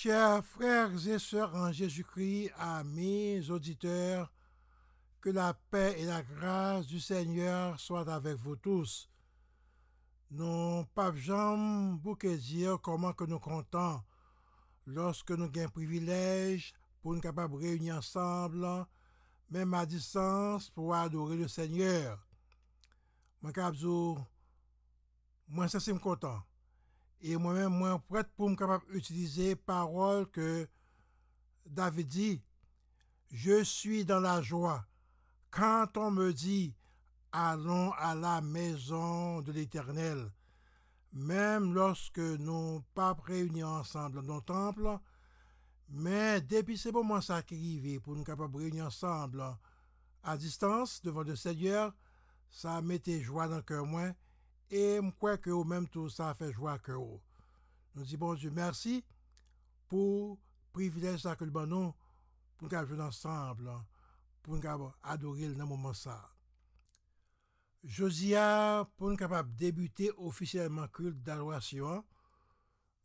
Chers frères et sœurs en Jésus-Christ, amis auditeurs, que la paix et la grâce du Seigneur soient avec vous tous. Nous pas jamais bouquet dire comment que nous comptons lorsque nous avons un privilège pour nous capables de réunir ensemble, même à distance, pour adorer le Seigneur. Moi, moi, ça c'est content. Et moi-même, moi, prête pour me capable d'utiliser paroles que David dit. Je suis dans la joie. Quand on me dit, allons à la maison de l'Éternel, même lorsque nous pas réunis ensemble dans nos temples, mais depuis ce moment ça qui arrive pour nous capables de réunir ensemble à distance devant le Seigneur, ça mettait joie dans le cœur moi et je crois que au même tout ça fait joie que vous. Nous disons bon Dieu merci pour le privilège que le nous pour nous jouer ensemble, pour nous adorer dans le moment ça. Josia, pour nous capables de débuter officiellement le culte d'adoration,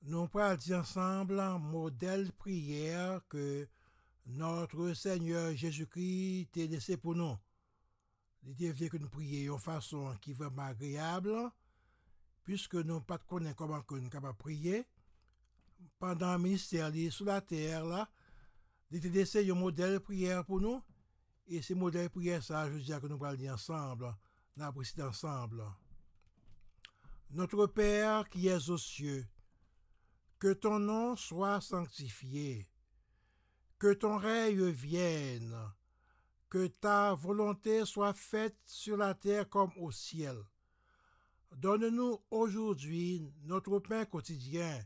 nous pourrons dire ensemble un modèle prière que notre Seigneur Jésus-Christ t'a laissé pour nous. Il était que nous prions de façon qui est vraiment agréable, puisque nous ne connaissons pas comment nous sommes capables de prier. Pendant le ministère sur la terre, là, il t'a laissé un modèle prière pour nous. Et ce modèle prière, ça, je dis que nous allons dire ensemble, nous apprécions ensemble. Notre Père qui es aux cieux, que ton nom soit sanctifié, que ton règne vienne, que ta volonté soit faite sur la terre comme au ciel. Donne-nous aujourd'hui notre pain quotidien.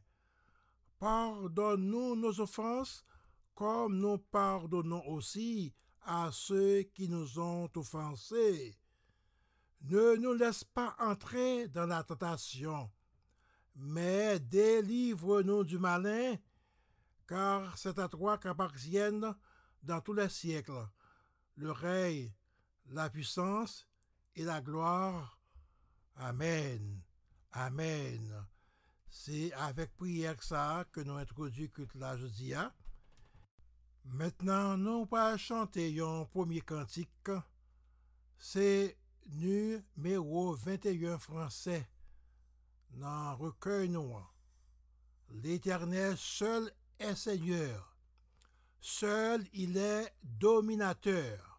Pardonne-nous nos offenses, comme nous pardonnons aussi à ceux qui nous ont offensés. Ne nous laisse pas entrer dans la tentation, mais délivre-nous du malin, car c'est à toi qu'appartiennent dans tous les siècles le règne, la puissance et la gloire. Amen. Amen. C'est avec prière que ça que nous introduisons le culte là jeudi. Maintenant, nous allons chanter un premier cantique. C'est numéro 21 français. Dans recueil noir. L'Éternel seul est Seigneur. Seul il est dominateur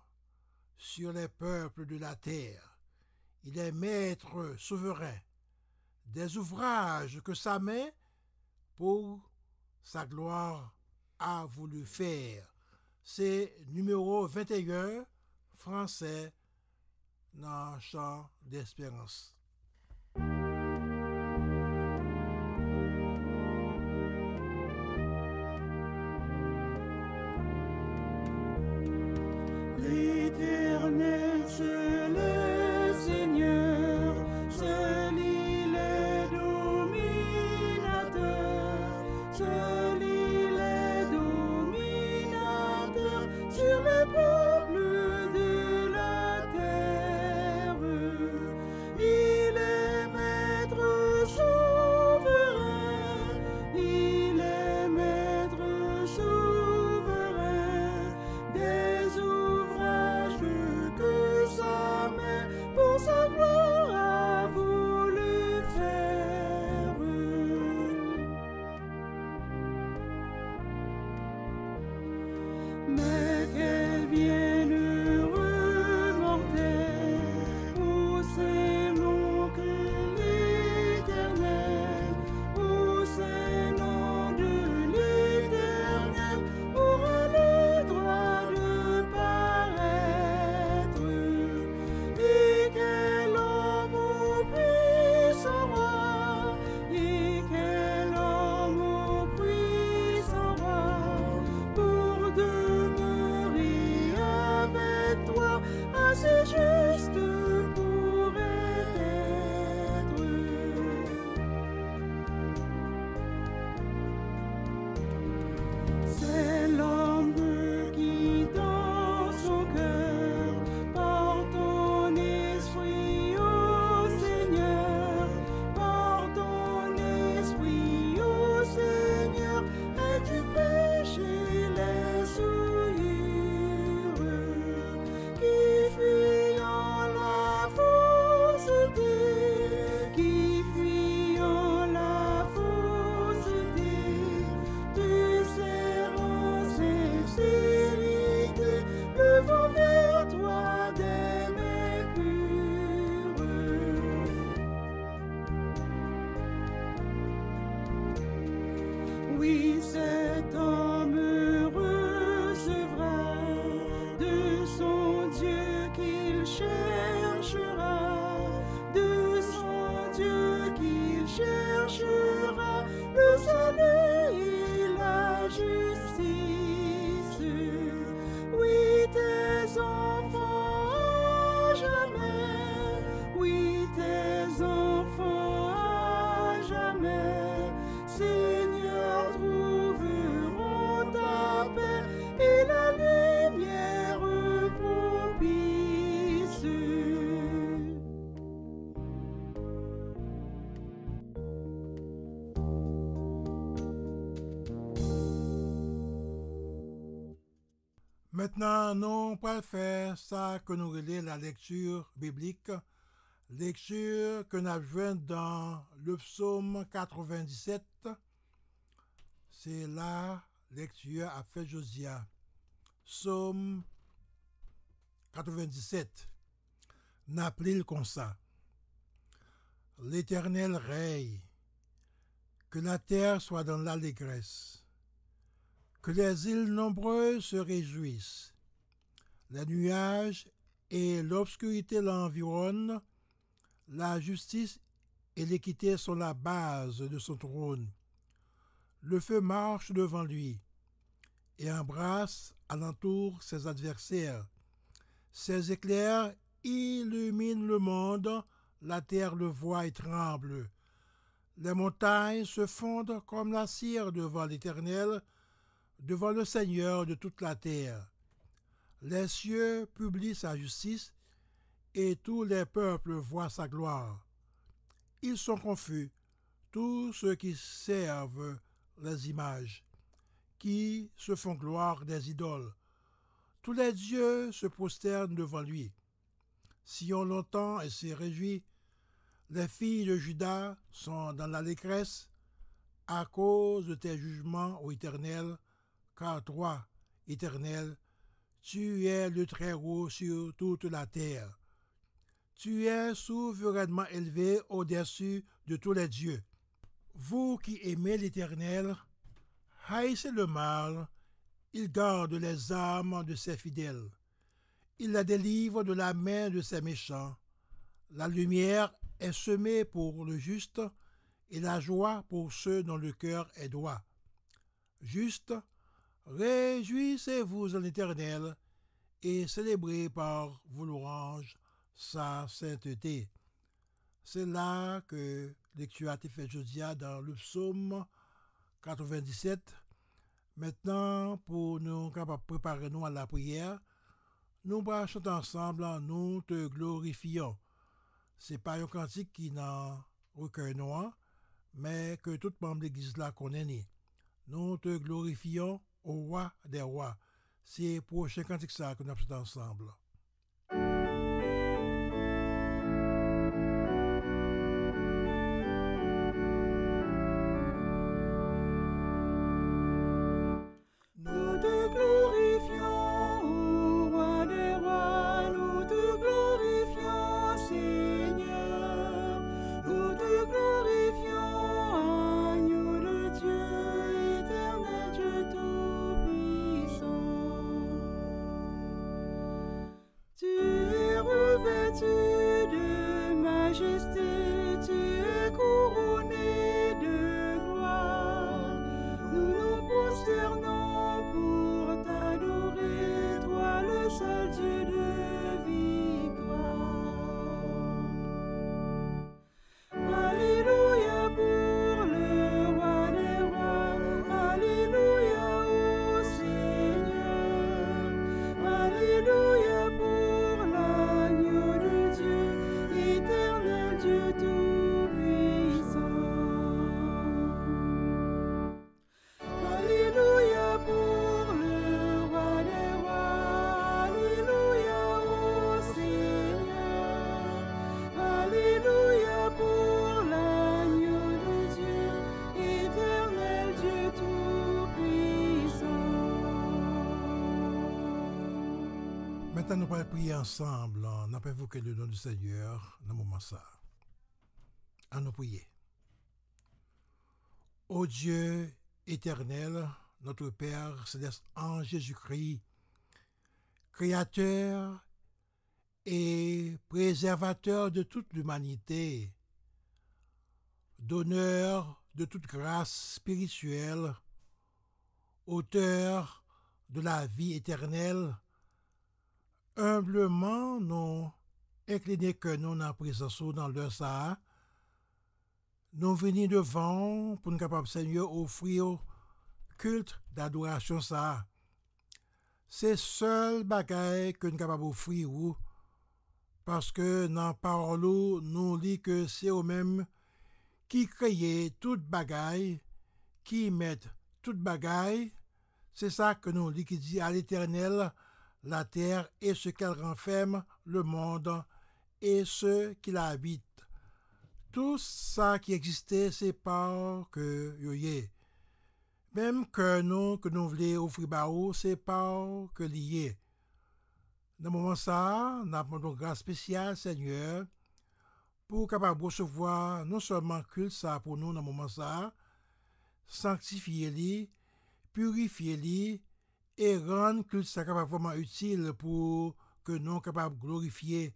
sur les peuples de la terre. Il est maître souverain des ouvrages que sa main, pour sa gloire, a voulu faire. C'est numéro 21 français dans Chant d'Espérance. L'Éternel, c'est le Seigneur, seul il est dominateur, seul il est dominateur sur le peuple de la terre. Il est maître souverain, il est maître souverain des ouvrages que sa main pour sa gloire a voulu faire. Mais quel bien Maintenant, nous allons faire ça que nous relève la lecture biblique. Lecture que nous avons dans le psaume 97. C'est la lecture à fait Josia. Psaume 97. N'appelez comme ça. L'Éternel règne. Que la terre soit dans l'allégresse. Que les îles nombreuses se réjouissent. Les nuages et l'obscurité l'environnent. La justice et l'équité sont la base de son trône. Le feu marche devant lui et embrasse alentour ses adversaires. Ses éclairs illuminent le monde, la terre le voit et tremble. Les montagnes se fondent comme la cire devant l'Éternel, devant le Seigneur de toute la terre. Les cieux publient sa justice et tous les peuples voient sa gloire. Ils sont confus, tous ceux qui servent les images, qui se font gloire des idoles. Tous les dieux se prosternent devant lui. Sion longtemps et se réjouit. Les filles de Juda sont dans l'allégresse à cause de tes jugements, ô Éternel, car toi, Éternel, tu es le Très-Haut sur toute la terre. Tu es souverainement élevé au-dessus de tous les dieux. Vous qui aimez l'Éternel, haïssez le mal, il garde les âmes de ses fidèles. Il la délivre de la main de ses méchants. La lumière est semée pour le juste et la joie pour ceux dont le cœur est droit. Juste, réjouissez-vous en l'Éternel et célébrez par vos louanges sa sainteté. C'est là que lecture a été faite aujourd'hui dans le psaume 97. Maintenant, pour nous préparer nous à la prière, nous allons chanter ensemble, nous te glorifions. Ce n'est pas un cantique qui n'a recueil noir, mais que tout membre de l'église là connaît. Nous te glorifions au roi des rois. C'est le prochain cantique ça que nous allons chanter ensemble. Nous te glorifions, ô roi des rois, nous te glorifions, Seigneur. Nous te glorifions, agneau de Dieu, éternel Dieu tout-puissant. Tu es revêtu de majesté, tu es couronné de gloire. Nous nous prosternons pour t'adorer, toi le seul Dieu de victoire. Alléluia pour le roi des rois, alléluia au Seigneur. Alléluia pour l'agneau de Dieu, éternel Dieu tout-puissant. Alléluia pour le roi des rois, alléluia au Seigneur. Alléluia pour l'agneau de Dieu, éternel Dieu tout-puissant. Maintenant, nous allons prier ensemble. Nous allons invoquer le nom du Seigneur dans le moment ça. À nous prier. Ô Dieu éternel, notre Père céleste en Jésus-Christ, Créateur et préservateur de toute l'humanité, donneur de toute grâce spirituelle, auteur de la vie éternelle, humblement nous inclinés que nous dans la présence dans l'heure ça, nous venons devant pour nous capables Seigneur offrir culte d'adoration ça. C'est seul bagaille que nous capables offrir parce que dans la parole nous lit que c'est eux mêmes qui créent toute bagaille, qui mettent toute bagaille. C'est ça que nous lit qui dit à l'Éternel la terre et ce qu'elle renferme, le monde et ceux qui l'habitent. Tout ça qui existait, c'est par que yo yé. Même que nous voulons offrir bao, c'est par que lié. Dans le moment ça, nous avons une grâce spéciale, Seigneur, pour capable recevoir non seulement culte ça pour nous dans le moment ça, sanctifier-les, purifier-les et rendre culte ça capable vraiment utile pour que nous capables glorifier,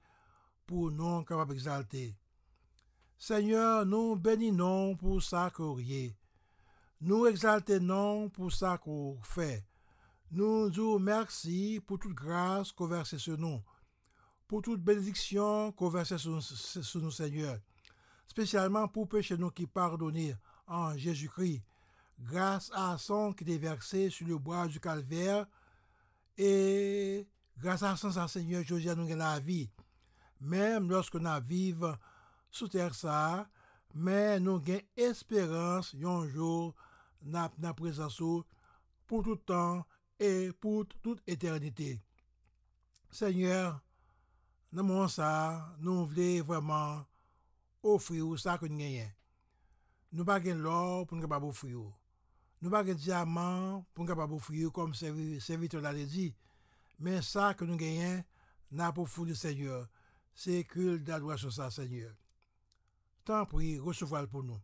pour nous capables exalter. Seigneur, nous bénissons pour ça qu'on y nous exaltons pour ça qu'on fait. Nous disons merci pour toute grâce qu'on verse sur nous, pour toute bénédiction qu'on verse sur nous, Seigneur, spécialement pour péché nous qui pardonnés en Jésus-Christ, grâce à son qui est versé sur le bois du calvaire, et grâce à son Seigneur, Jésus nous gagne la vie, même lorsque nous vivons sous terre ça, mais nous avons espérance un jour dans la présence pour tout temps et pour toute éternité. Seigneur, dans mon ça, nous voulons vraiment offrir ça que nous gagnons. Nous n'avons pas l'or pour nous capable offrir. Nous n'avons pas de diamant pour nous capable offrir comme serviteur l'a dit. Mais ça que nous gagnons, n'a pour fou du Seigneur. C'est culte d'adoration ça, Seigneur. Tant pis, recevoir pour nous.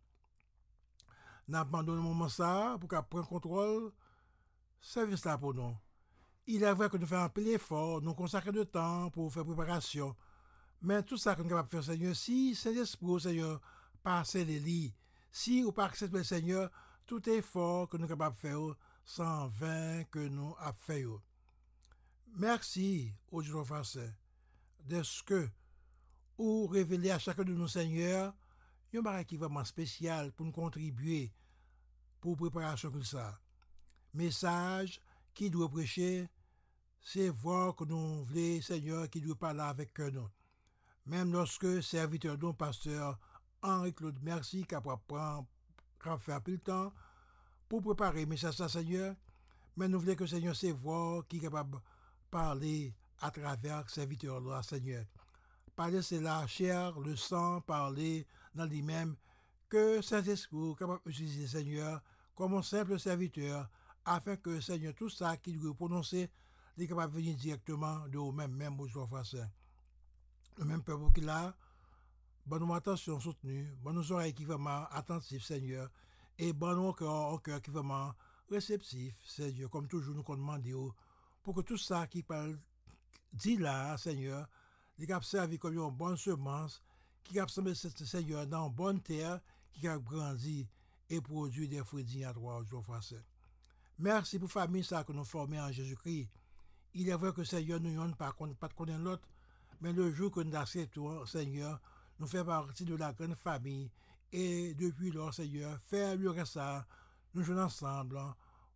Nous abandonnons le moment ça pour qu'on prenne contrôle. Service là pour nous. Il est vrai que nous faisons un peu d'effort, nous consacrons du temps pour faire préparation. Mais tout ça que nous sommes capables de faire, Seigneur, si c'est l'esprit, Seigneur, passer les lits, si ou pas accepter le Seigneur, tout effort que nous sommes capables de faire, sans vain que nous avons fait. Merci, au Dieu français, de ce que ou révéler à chacun de nous, Seigneur, un bagage qui est vraiment spécial pour nous contribuer pour la préparation comme ça. Message qui doit prêcher, c'est voir que nous voulons, Seigneur, qui doit parler avec nous. Même lorsque serviteur de pasteur Henri-Claude Merci, qui a fait un peu le temps pour préparer le message à Seigneur, mais nous voulons que Seigneur, c'est voir qui est capable de parler à travers serviteur de Seigneur. Parler, c'est la chair, le sang, parler dans lui-même, que Saint-Esprit est capable d'utiliser Seigneur comme un simple serviteur, afin que Seigneur, tout ça qu'il doit prononcer, est capable de venir directement de vous-même, même aux jours français. Le même peuple qu'il a, bonne attention soutenue, bonne oreilles qui vraiment attentifs, Seigneur, et bon cœur qui est vraiment réceptif, Seigneur, comme toujours nous demandons, pour que tout ça qui parle, dit là, Seigneur, il a servi comme une bonne semence, qui a semé Seigneur dans une bonne terre, qui a grandi et produit des fruits dignes à toi, jours français. Merci pour la famille ça que nous formons en Jésus-Christ. Il est vrai que Seigneur, nous n'avons pas de connaître l'autre, mais le jour que nous acceptons, Seigneur, nous faisons partie de la grande famille. Et depuis lors, Seigneur, faire le reste ça, nous jouons ensemble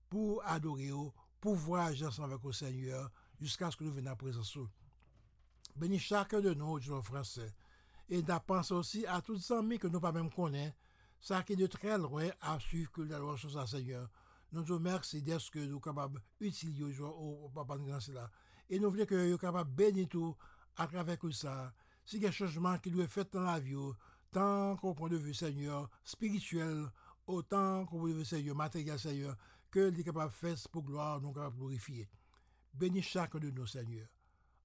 pour adorer, pour voyager ensemble avec le Seigneur, jusqu'à ce que nous venions à présence. Bénis chacun de nous, Dieu français. Et nous pensons aussi à tous les amis que nous pas même connaissons, ça qui est de très loin à suivre que la loi sur ça, Seigneur. Nous te remercions d'être que nous sommes capables d'utiliser au papa de là. Et nous voulons que nous soyons capables de bénir tout à travers tout ça. Si il y a des changements qui doivent être faits dans la vie, tant qu'au point de vue, Seigneur, spirituel, autant qu'au point de vue, Seigneur, matériel, Seigneur, que nous sommes capables de faire pour gloire, nous sommes capables de glorifier. Bénis chacun de nous, Seigneur.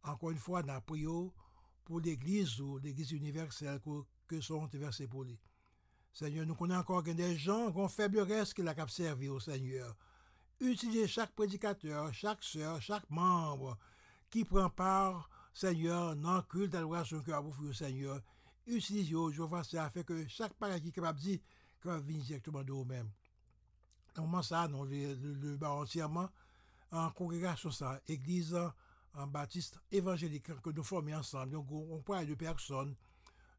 Encore une fois, nous prions pour l'Église ou l'Église universelle que sont versés pour lui. Seigneur, nous connaissons encore des gens qui ont faible reste qui la servi au Seigneur. Utilisez chaque prédicateur, chaque sœur, chaque membre qui prend part, Seigneur, dans le culte d'adoration que vous faites au Seigneur. Utilisez-le, je vois ça, afin que chaque parole qui est capable de dire, va venir directement de vous-même. Au moment ça, nous le barons entièrement en congrégation, ça, Église en baptiste évangélique que nous formons ensemble. Donc, on parle de personnes.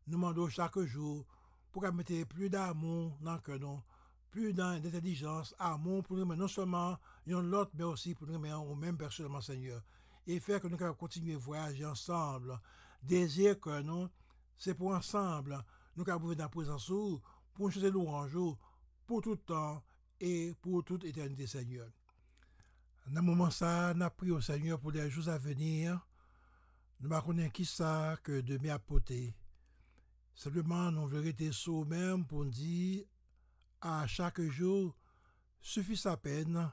Nous demandons chaque jour pour qu'on mette plus d'amour dans le cœur, plus d'intelligence, amour pour nous, non seulement l'autre, mais aussi pour nous, au même personnellement, Seigneur. Et faire que nous puissions continuer à voyager ensemble. Désir que nous, c'est pour ensemble, nous puissions vivre dans la présence, pour nous chanter louange, pour tout temps et pour toute éternité, Seigneur. Dans le moment ça, nous prions au Seigneur pour les jours à venir. Nous ne connaissons pas qui ça que de mes apôtres. Simplement, nous voulons rester sous même pour dire à chaque jour suffit sa peine.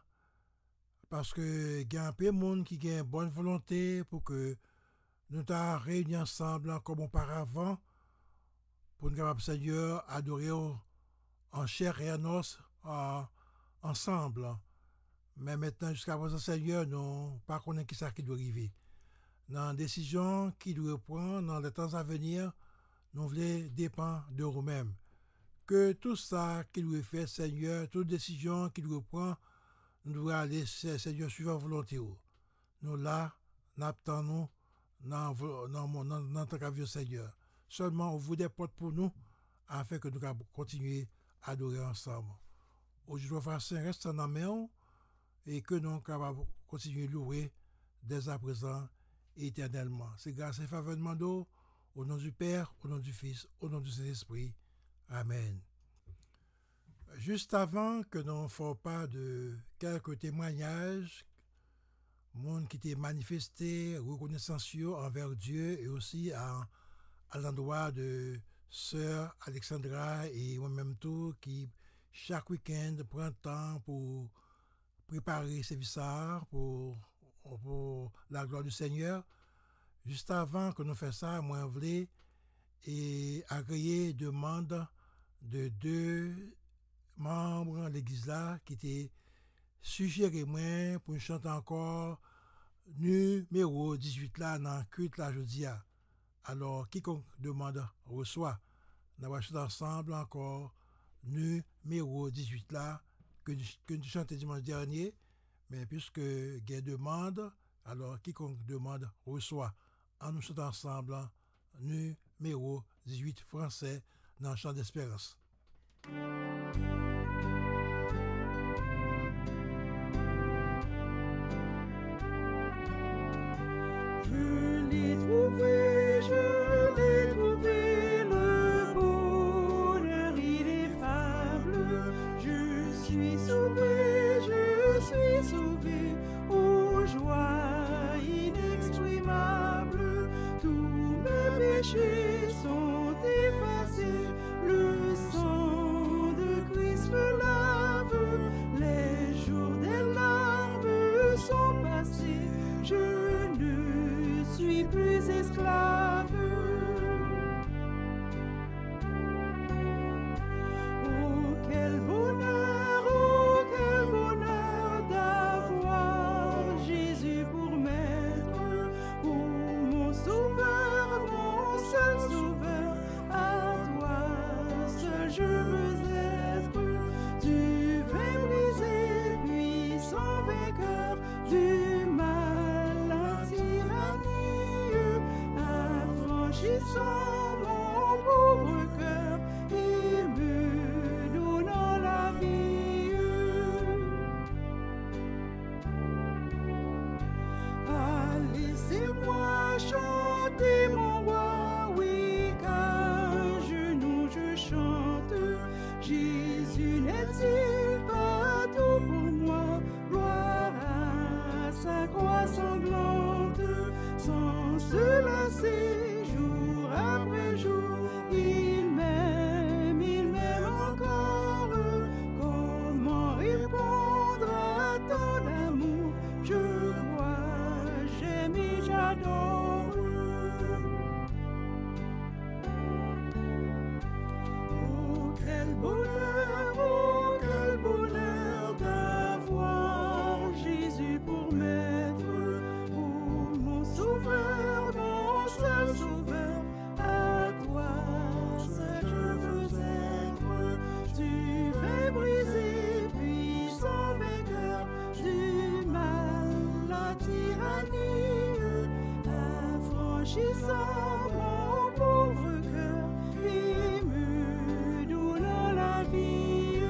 Parce que il y a un peu de monde qui a une bonne volonté pour que nous nous réunis ensemble comme auparavant pour nous capables, Seigneur, adorer en chair et en os ensemble. Mais maintenant, jusqu'à présent, Seigneur, nous ne connaissons pas qui ça qui doit arriver. Dans la décision qui doit prendre dans les temps à venir, nous voulons dépendre de nous-mêmes. Que tout ça qu'il doit faire, Seigneur, toute décision qu'il doit prendre, nous devons aller, Seigneur, suivant la volonté. Nous là, nous attendons dans notre vie, Seigneur. Seulement, on vous des portes pour nous, afin que nous puissions continuer à adorer ensemble. Aujourd'hui, frère Saint, reste en main et que nous puissions continuer à louer dès à présent et éternellement. C'est grâce et faveur de Mando, au nom du Père, au nom du Fils, au nom du Saint-Esprit. Amen. Juste avant que nous ne fassions pas de quelques témoignages, monde qui étaient manifesté, reconnaissance envers Dieu et aussi à l'endroit de sœur Alexandra et moi-même tout qui chaque week-end prend le temps pour préparer ces services pour la gloire du Seigneur. Juste avant que nous fassions ça, moi je voulais et agréer demande de 2 membres de l'église là qui étaient suggérés moi pour chanter encore numéro 18 là dans le culte là jeudi. Alors quiconque demande reçoit. Nous allons chanter ensemble encore numéro 18 là que nous chantons dimanche dernier, mais puisque il y a demande, alors quiconque demande reçoit. En nous chantons ensemble numéro 18 français dans le chant d'espérance. Je l'ai trouvé, le bonheur ineffable. Je suis sauvé, aux joies inexprimables. Tous mes péchés sont effacés, le sang de Christ me lave. Les jours des larmes sont passés, je ne suis plus esclave. Oh quel bonheur d'avoir Jésus pour maître, oh mon sauveur, mon seul sauveur, à toi seul je veux être. Tu vas briser, puissant vainqueur du mal, la tyrannie, affranchissant mon pauvre cœur et me donnant la vie. Ah, laissez-moi chanter mon roi, oui, qu'à genoux je chante. Jésus n'est-il pas tout pour moi? Gloire à sa croix sanglante, sans se lasser, jour après jour, il m'aime encore. Comment répondre à ton amour? Je crois, j'aime et j'adore. Oh quel bonheur d'avoir Jésus pour maître, oh mon sauveur, mon seul sauveur, à toi seul je veux être. Tu vas briser, puissant vainqueur du mal, la tyrannie, affranchissant mon pauvre cœur et me donnant la vie.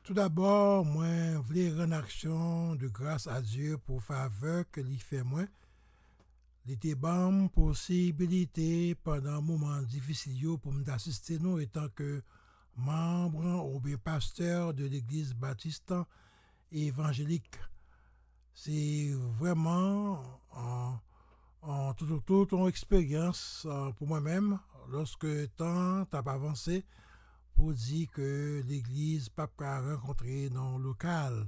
Tout d'abord, moi, je voulais rendre action de grâce à Dieu pour faveur que lui fait moi. Il était bonne possibilité pendant un moment difficile pour m'assister nous étant que membre ou bien pasteur de l'église baptiste évangélique. C'est vraiment toute une expérience pour moi-même lorsque le temps a avancé pour dire que l'église pas rencontrer dans le local.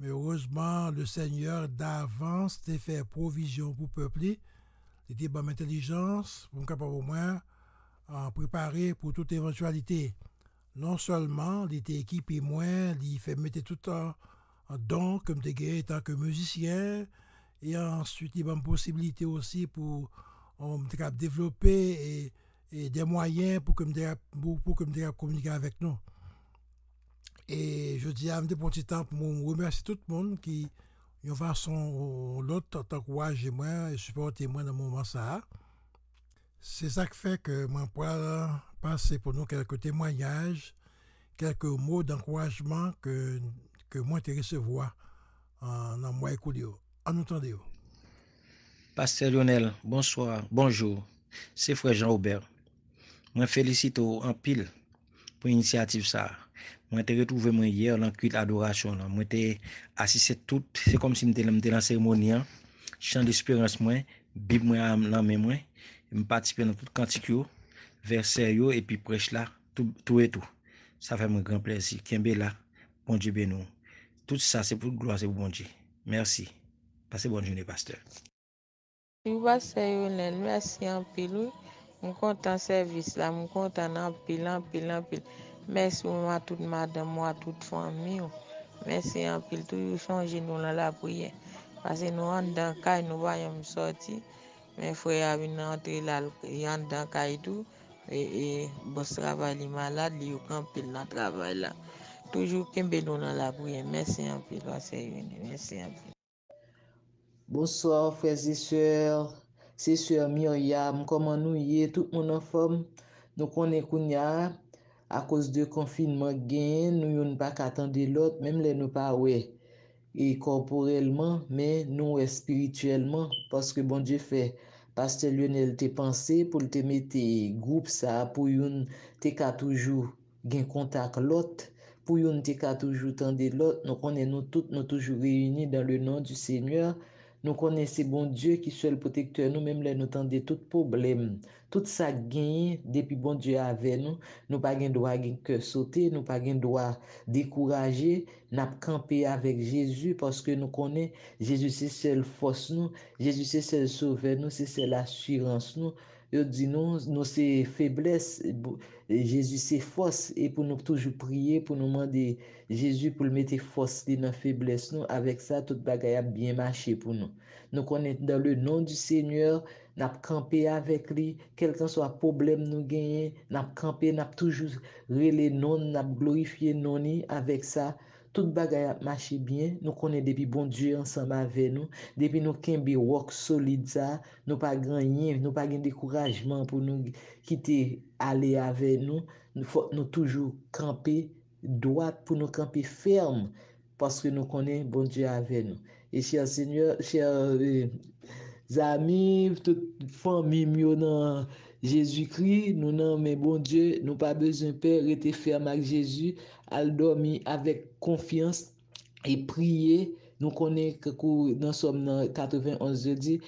Mais heureusement, le Seigneur d'avance t'a fait provision pour le peuple. Il était bonne intelligence pour capable au moins préparer pour toute éventualité. Non seulement il était équipé moins, il fait mettre tout en don comme des gars étant que musicien, et ensuite il y a une possibilité aussi pour développer et des moyens pour que me communiquer avec nous. Et je dis à un petit temps pour me remercier tout le monde qui d'une façon ou l'autre t'encourage moi et supporte moi dans le moment ça. C'est ça qui fait que moi pourrais passer pour nous quelques témoignages, quelques mots d'encouragement que moi te recevoir dans moi écouter. En entendez. Pasteur Lionel, bonsoir, bonjour. C'est frère Jean-Aubert. Moi félicite en pile pour l'initiative ça. Moi t'ai retrouvé moi hier dans culte adoration là. Moi t'ai assisté tout, c'est comme si m'étais dans cérémonie, chant d'espérance moi, Bible moi dans main moi, me participer dans tout cantique verset yo et puis prêche là, tout et tout. Ça fait mon grand plaisir. Kembe là, bon Dieu béni. Tout ça c'est pour gloire, c'est pour bon Dieu. Merci. Passez bonne journée pasteur. Pasteur Lionel, merci en pile. Je suis content service là, je suis content en pile. Merci à toute madame, à toute famille. Merci en pile, toujours changer nous dans la prière. Parce que nous en dans caille nous voyons sortir. Mes frères viennent entrer là, ils en dans caille tout et boss travail malade, ils ont pile dans travail là. Toujours kembe nous dans la prière. Merci en pile, Pasteur Lionel. Merci en pile. Bonsoir frères et sœurs, c'est sœur Myriam, comment nous y est, tout le monde en forme. Nous connaissons Kounia, à cause de confinement gain, nous n'avons pas qu'attendre l'autre, même les nous pas ouais, et corporellement, mais nous spirituellement, parce que bon Dieu fait, Pasteur Lionel te pensé pour te mettre groupe ça, pour yon te ka toujours gain contact l'autre, pour yon te ka toujours tendre l'autre, nous connaissons nous tous, nous toujours réunis dans le nom du Seigneur. Nous connaissons bon Dieu qui soit le protecteur, nous-mêmes nous tendons tout problème. Tout ça gagne depuis bon Dieu avec nous. Nous pas gain droit que sauter, nous pas gain droit décourager, n'a camper avec Jésus parce que nous connaissons Jésus c'est seule force nous, Jésus c'est seul sauveur nous, c'est seule assurance nous. Yo dit nous c'est faiblesse, Jésus c'est force et pour nous toujours prier pour nous demander Jésus pour le mettre force dans faiblesse nous, avec ça toute bagaille a bien marché pour nous. Nous connaissons dans le nom du Seigneur, n'a campé avec lui, quel que soit problème nous gagner, n'a campé, n'a toujours relé non, n'a glorifié non avec ça. Tout bagaille a marché bien, nous connaissons depuis bon Dieu ensemble avec nous, depuis nous kembe work solide ça, nous pas gagner, nous pas gain découragement pour nous quitter aller avec nous, nous toujours camper droite pour nous camper ferme parce que nous connaissons bon Dieu avec nous. Et cher Seigneur, chers amis, toute famille dans Jésus-Christ, nous non mais bon Dieu, nous pas besoin peur rester ferme avec Jésus, al dormir avec confiance et prier. Nous connaissons que dans Somme 91 je dis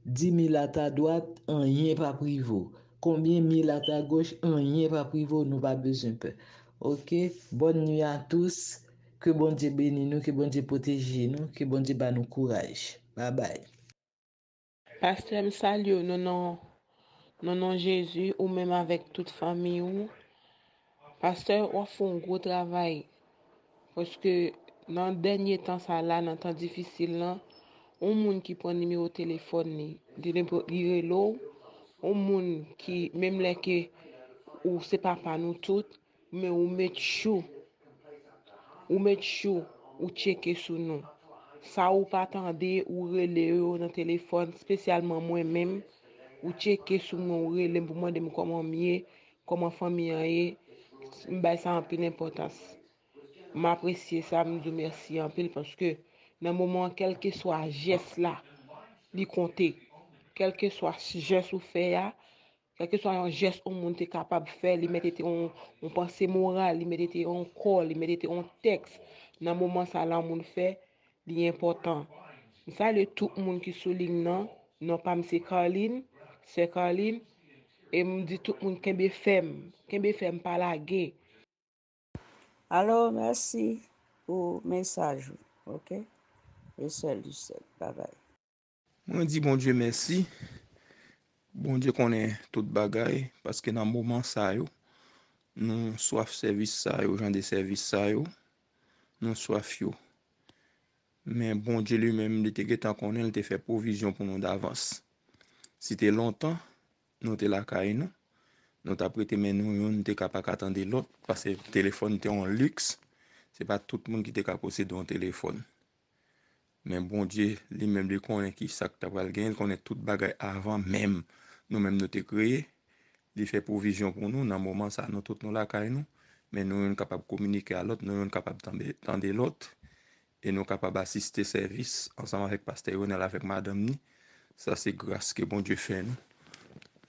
10 000 à ta droite, rien pas privé. Combien mille à ta gauche, rien pas privé, nous pas besoin peur. Ok, bonne nuit à tous. Que bon Dieu bénisse nous, que bon Dieu protège nous, que bon Dieu bat nous courage. Bye bye. Pasteur, me salue non Jésus ou même avec toute famille ou. Pasteur, on fait un gros travail parce que dans le dernier temps ça là, dans temps difficile là, on monde qui prend numéro téléphone ni, de l'eau, on monde qui même les que ou c'est pas nous toutes, mais ou mettre chaud, ou checker sur nous. Ça ou pas attendre ou relé dans le téléphone, spécialement moi-même, ou checker sur mon relé pour moi de comment mieux, comment famille est, m'bay ça en pile importance. M'apprécier ça, me dire merci en pile parce que dans le moment quel que soit geste là, il compte. quel que soit geste ou fait, quel que soit un geste au monde est capable de faire, il mettait en pensée morale, il mettait en call, il mettait en texte. Dans le moment ça là, monde fait, c'est important. Ça, le tout le monde qui souligne non pas M. Caroline, c'est Caroline, et me dit tout le monde qu'un femme pas la guerre. Alors, merci pour le message. OK? Et salut, bye bye. Moi, dis bon Dieu merci. Bon Dieu connaît toute bagaille parce que dans le moment ça yo, nous soif service ça yo, gens de service ça yo, nous soif yo. Mais bon Dieu lui-même, il était temps qu'on il te fait provision pour nous d'avance. Si t'es longtemps, nous te la caille nous t'a prêté mais nous t'es capable d'attendre l'autre parce que le téléphone était en luxe. C'est pas tout le monde qui était capable de posséder un téléphone. Mais bon Dieu, lui-même lui connaît qui ça que t'as pas le gain, il connaît toute bagaille avant même nous-mêmes nous te créé. Il fait provision pour nous dans le moment ça nous tout nous la caille nous, mais nous sommes capables de communiquer à l'autre, nous sommes capables d'entendre l'autre. Et nous sommes capables d'assister service ensemble avec Pasteur Ronel, avec Madame Ni. Ça, c'est grâce que bon Dieu fait nous.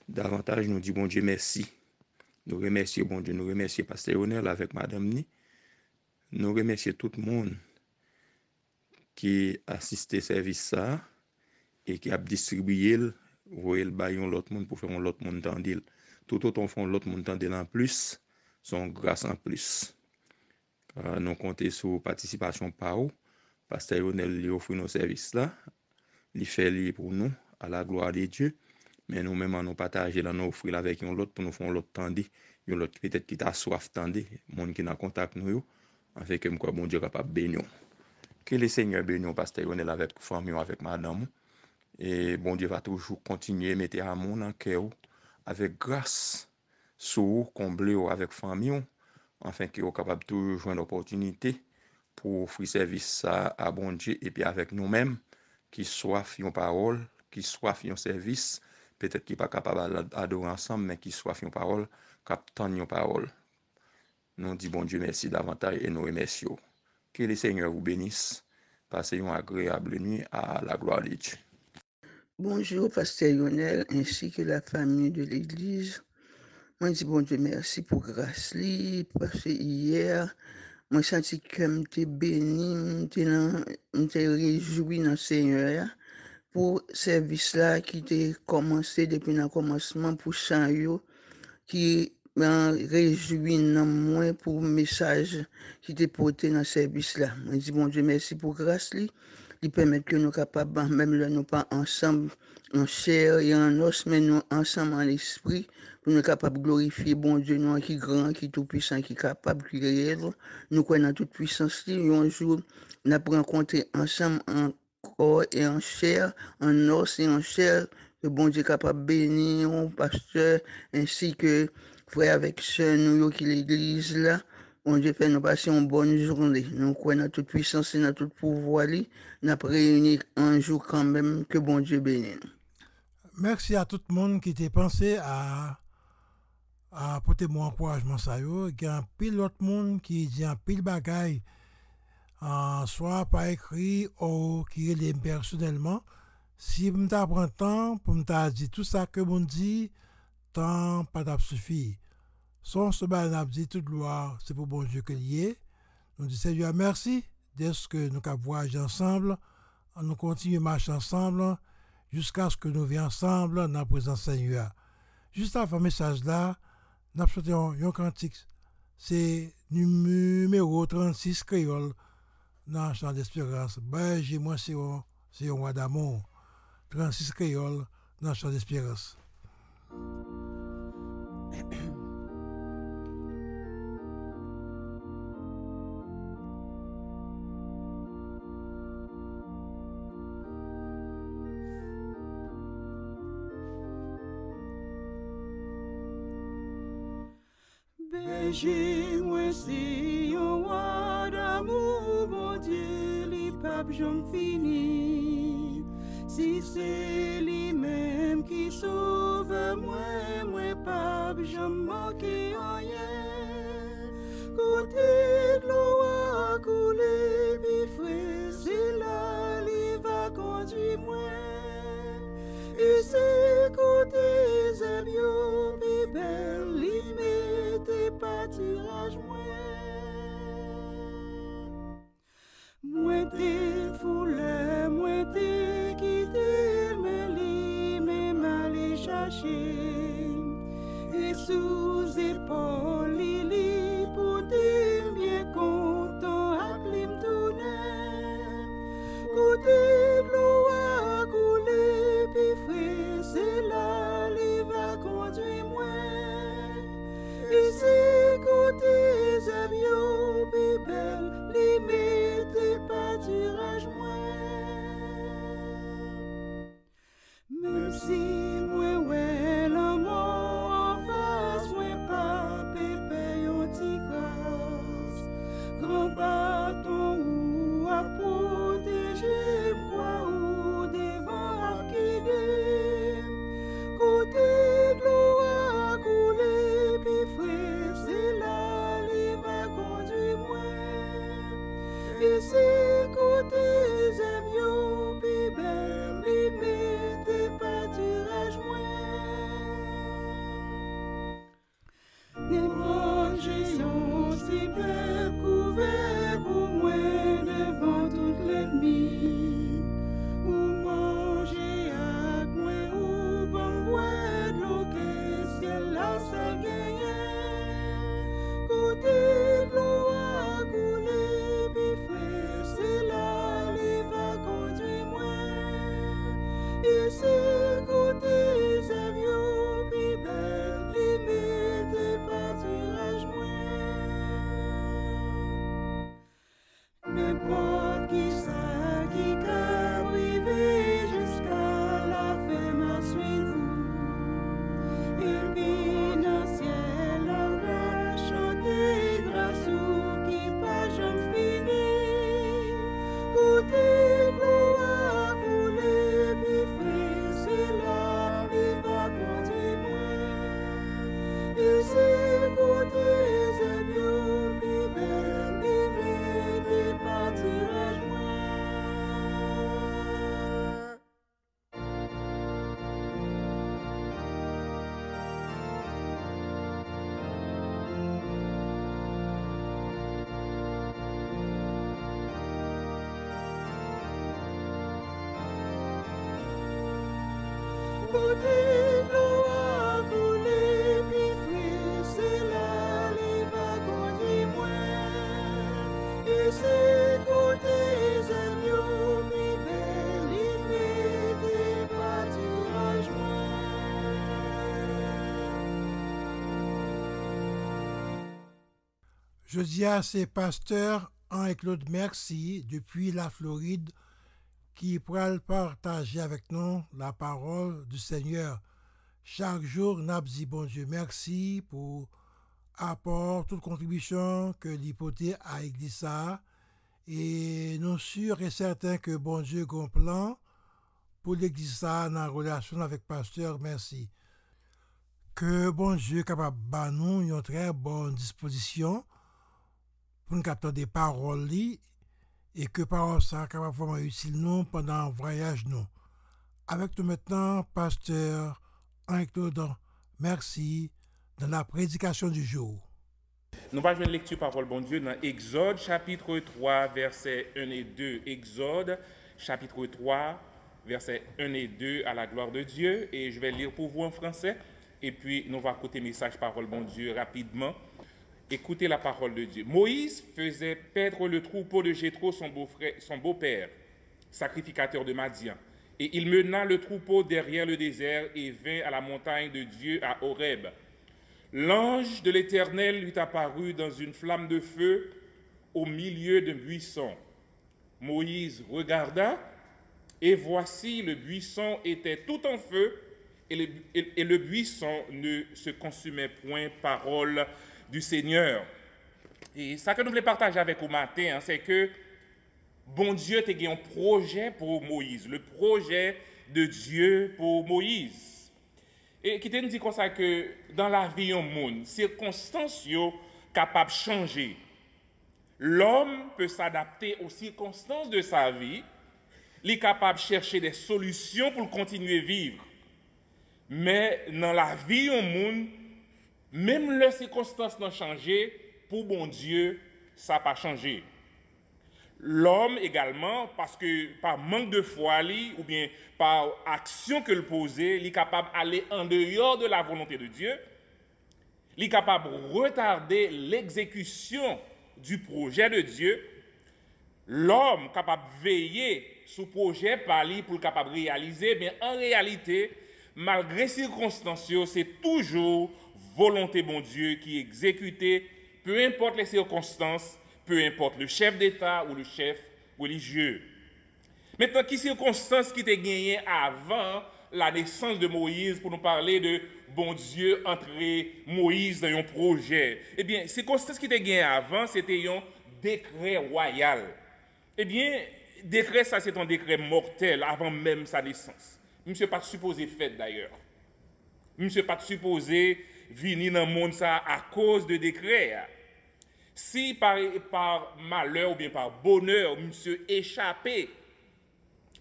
Davantage, nous disons bon Dieu merci. Nous remercions bon Dieu, nous remercions Pasteur Ronel avec Madame Ni. Nous remercions tout le monde qui assisté service ça et qui a distribué voyer le baillon l'autre monde pour faire l'autre monde tendil. Tout autant font l'autre monde tendil en plus, sont grâce en plus. Nous comptons sur participation par vous. Pasteur Ronel lui offre nos services là, il fait pour nous à la gloire de Dieu, mais nous-mêmes nous partager là, nous offrir avec l'autre pour nous faire l'autre tendez, l'autre peut-être qui t'a soif tendez, monde qui n'a contact nous, avec que quoi bon Dieu capable bénir. Que le Seigneur bénisse Pasteur Ronel avec famille avec madame et bon Dieu va toujours continuer mettre amour dans cœur avec grâce sur combler avec famille afin qu'ils soient capables de toujours joindre l'opportunité pour offrir service ça à bon Dieu et puis avec nous-mêmes qui soif une parole, qui soif un service, peut-être qui pas capable d'adorer ensemble mais qui soif une parole, captant une parole. Nous disons bon Dieu merci davantage et nous remercions. Que le Seigneur vous bénisse. Passez une agréable nuit à la gloire de Dieu. Bonjour Pasteur Lionel ainsi que la famille de l'église. Moi dis bon Dieu merci pour grâce parce que hier moi senti que m'étais béni, m'étais réjoui dans le Seigneur pour service là qui était commencé depuis le commencement pour chant yo qui m'a réjoui dans moi pour message qui était porté dans service là. Moi dis bon Dieu merci pour grâce qui permet que nous capables même là nous pas ensemble en chair et en os mais nous ensemble en esprit pour nous capables glorifier bon Dieu nous qui grand qui tout puissant qui capable qui réel nous connaissons toute puissance un jour nous rencontrer ensemble en corps et en chair en os et en chair que bon Dieu capable bénir un pasteur ainsi que frère avec sœur nous qui l'église là. Bon Dieu fait nous passer une bonne journée. Nous croyons dans toute puissance et dans tout pouvoir. Nous avons réuni un jour quand même que bon Dieu bénisse. Merci à tout le monde qui t'a pensé à porter mon encouragement. Il y a un pile d'autres monde qui dit un pile bagaille, soit par écrit ou qui est personnellement. Si je prends temps pour me dire tout ça que je dis, temps pas suffit. Sans ce bain dit toute gloire, c'est pour bon Dieu que lié. Nous disons Seigneur merci de ce que nous avons voyagé ensemble, nous continuons à marcher ensemble jusqu'à ce que nous viens ensemble dans la présence Seigneur. Juste avant le message là, nous avons chanté un cantique. C'est numéro 36 créole dans le chant d'espérance. Ben, j'ai moi c'est un roi d'amour. 36 créole dans le chant d'espérance. Béji moi si yon roi d'amour, bon Dieu, li pape jom fini. Si c'est lui-même qui sauve moi pape jom manqué rien. Côté de l'eau a coulé, puis frère, c'est là, li va conduire moi. Et c'est sous épaule li pour te bien content ak lim tourner. Côté l'eau a coulé puis frais c'est là li va conduire moi. Ici côté avions puis belle li mette pâturage moi. Même si moi ouais l'amour en face moi pas pépé yon ti grâce. Grand bâton ou à protéger moi ou devant à guider. Côté de l'eau a coulé puis frais c'est là li va conduire moi. Et c'est côté avions puis belle li mette pâturage moi. Des grands géants si belles couverts pour moi devant toute l'ennemi. Ou manger avec moi ou bon boire de l'eau que ciel là ça gagne. Côté de l'eau a coulé puis frère c'est là li va conduire moi. Et c'est côté avions puis belle li mette pâturage moi. N'importe qui ça qui qu'a privé jusqu'à la fin m'a suivi. Et puis dans le ciel on va chanter grâce ou qui pas jamais fini. Côté de l'eau a coulé puis frais c'est là il va conduire moi. Et c'est côté avions puis belle il mette pâturage moi. Côté de l'eau a coulé puis frais c'est là li va conduire moi. Et c'est côté avions puis belle li mette pâturage moi. Je dis à ces pasteurs Anne et Claude merci depuis la Floride qui pourraient partager avec nous la parole du Seigneur. Chaque jour, nous dit bon Dieu merci pour apport, toute contribution que l'hypothèse à l'église ça. Et nous sûrs et certains que bon Dieu a un plan pour l'église ça en relation avec pasteur merci. Que bon Dieu est capable de nous une très bonne disposition pour nous capter des paroles et que paroles ça capable vraiment utile nous pendant le voyage nous. Avec nous maintenant, pasteur Anne-Claude, merci dans la prédication du jour. Nous allons faire une lecture parole bon Dieu dans Exode chapitre 3 versets 1 et 2. Exode chapitre 3 versets 1 et 2 à la gloire de Dieu. Et je vais lire pour vous en français. Et puis nous allons écouter le message parole bon Dieu rapidement. Écoutez la parole de Dieu. Moïse faisait paître le troupeau de Jéthro, son beau-père, sacrificateur de Madian. Et il mena le troupeau derrière le désert et vint à la montagne de Dieu à Horeb. L'ange de l'Éternel lui apparut dans une flamme de feu au milieu d'un buisson. Moïse regarda, et voici le buisson était tout en feu, et le buisson ne se consumait point. Parole du Seigneur. Et ça que nous voulons partager avec vous matin, c'est que bon Dieu a eu un projet pour Moïse, le projet de Dieu pour Moïse. Et qui te dit comme ça que dans la vie au monde, circonstances sont capables de changer. L'homme peut s'adapter aux circonstances de sa vie, il est capable de chercher des solutions pour continuer à vivre. Mais dans la vie au monde, même les circonstances n'ont changé, pour bon Dieu, ça n'a pas changé. L'homme également, parce que par manque de foi, ou bien par action que le posait, il est capable d'aller en dehors de la volonté de Dieu. il est capable de retarder l'exécution du projet de Dieu, l'homme capable de veiller sur le projet par lui pour le capable de réaliser, mais en réalité, malgré circonstances, c'est toujours volonté bon Dieu qui est exécutée, peu importe les circonstances, peu importe le chef d'État ou le chef religieux. Maintenant, qui circonstances qui étaient gagnées avant la naissance de Moïse pour nous parler de bon Dieu entrer Moïse dans un projet? Eh bien, circonstances qui étaient gagnées avant, c'était un décret royal. Eh bien, décret, ça c'est un décret mortel avant même sa naissance. Monsieur pas supposé fait d'ailleurs. Monsieur pas supposé venir dans le monde ça à cause de décret. Si par malheur ou bien par bonheur, monsieur échappé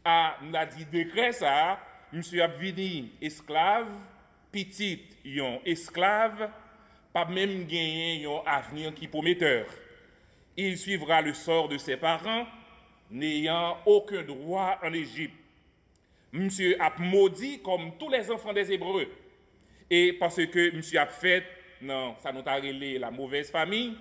à la dit décret ça, monsieur a venu esclave, petit yon esclave, pas même gagné yon avenir qui prometteur. Il suivra le sort de ses parents, n'ayant aucun droit en Égypte. Monsieur a maudit comme tous les enfants des Hébreux. Et parce que monsieur a fait, non, ça nous a relé la mauvaise famille,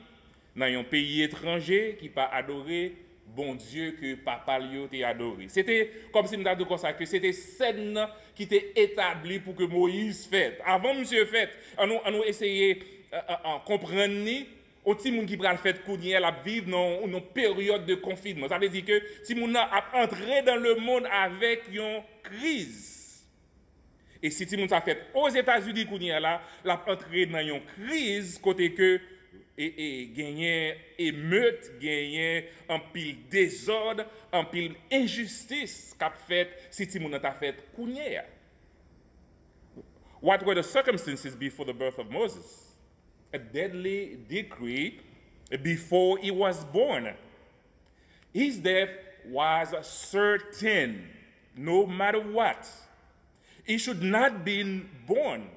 dans un pays étranger qui pas adoré bon Dieu que papa lui a adoré. C'était comme si nous avions dit ça, que c'était scène qui était établie pour que Moïse fait. Avant monsieur fait, on nous essayé de comprendre. Au petit monde qui prend le fait qu'on a vivre dans une période de confinement. Ça veut dire que si mon a entré dans le monde avec une crise. Et si tout le monde a fait aux États-Unis qu'on a là, l'a entré dans une crise côté que et gagner émeute, gagner un pile désordre, un pile injustice qu'a fait si tout le monde a fait qu'on a. What were the circumstances before the birth of Moses? A deadly decree before he was born. His death was certain, no matter what. He should not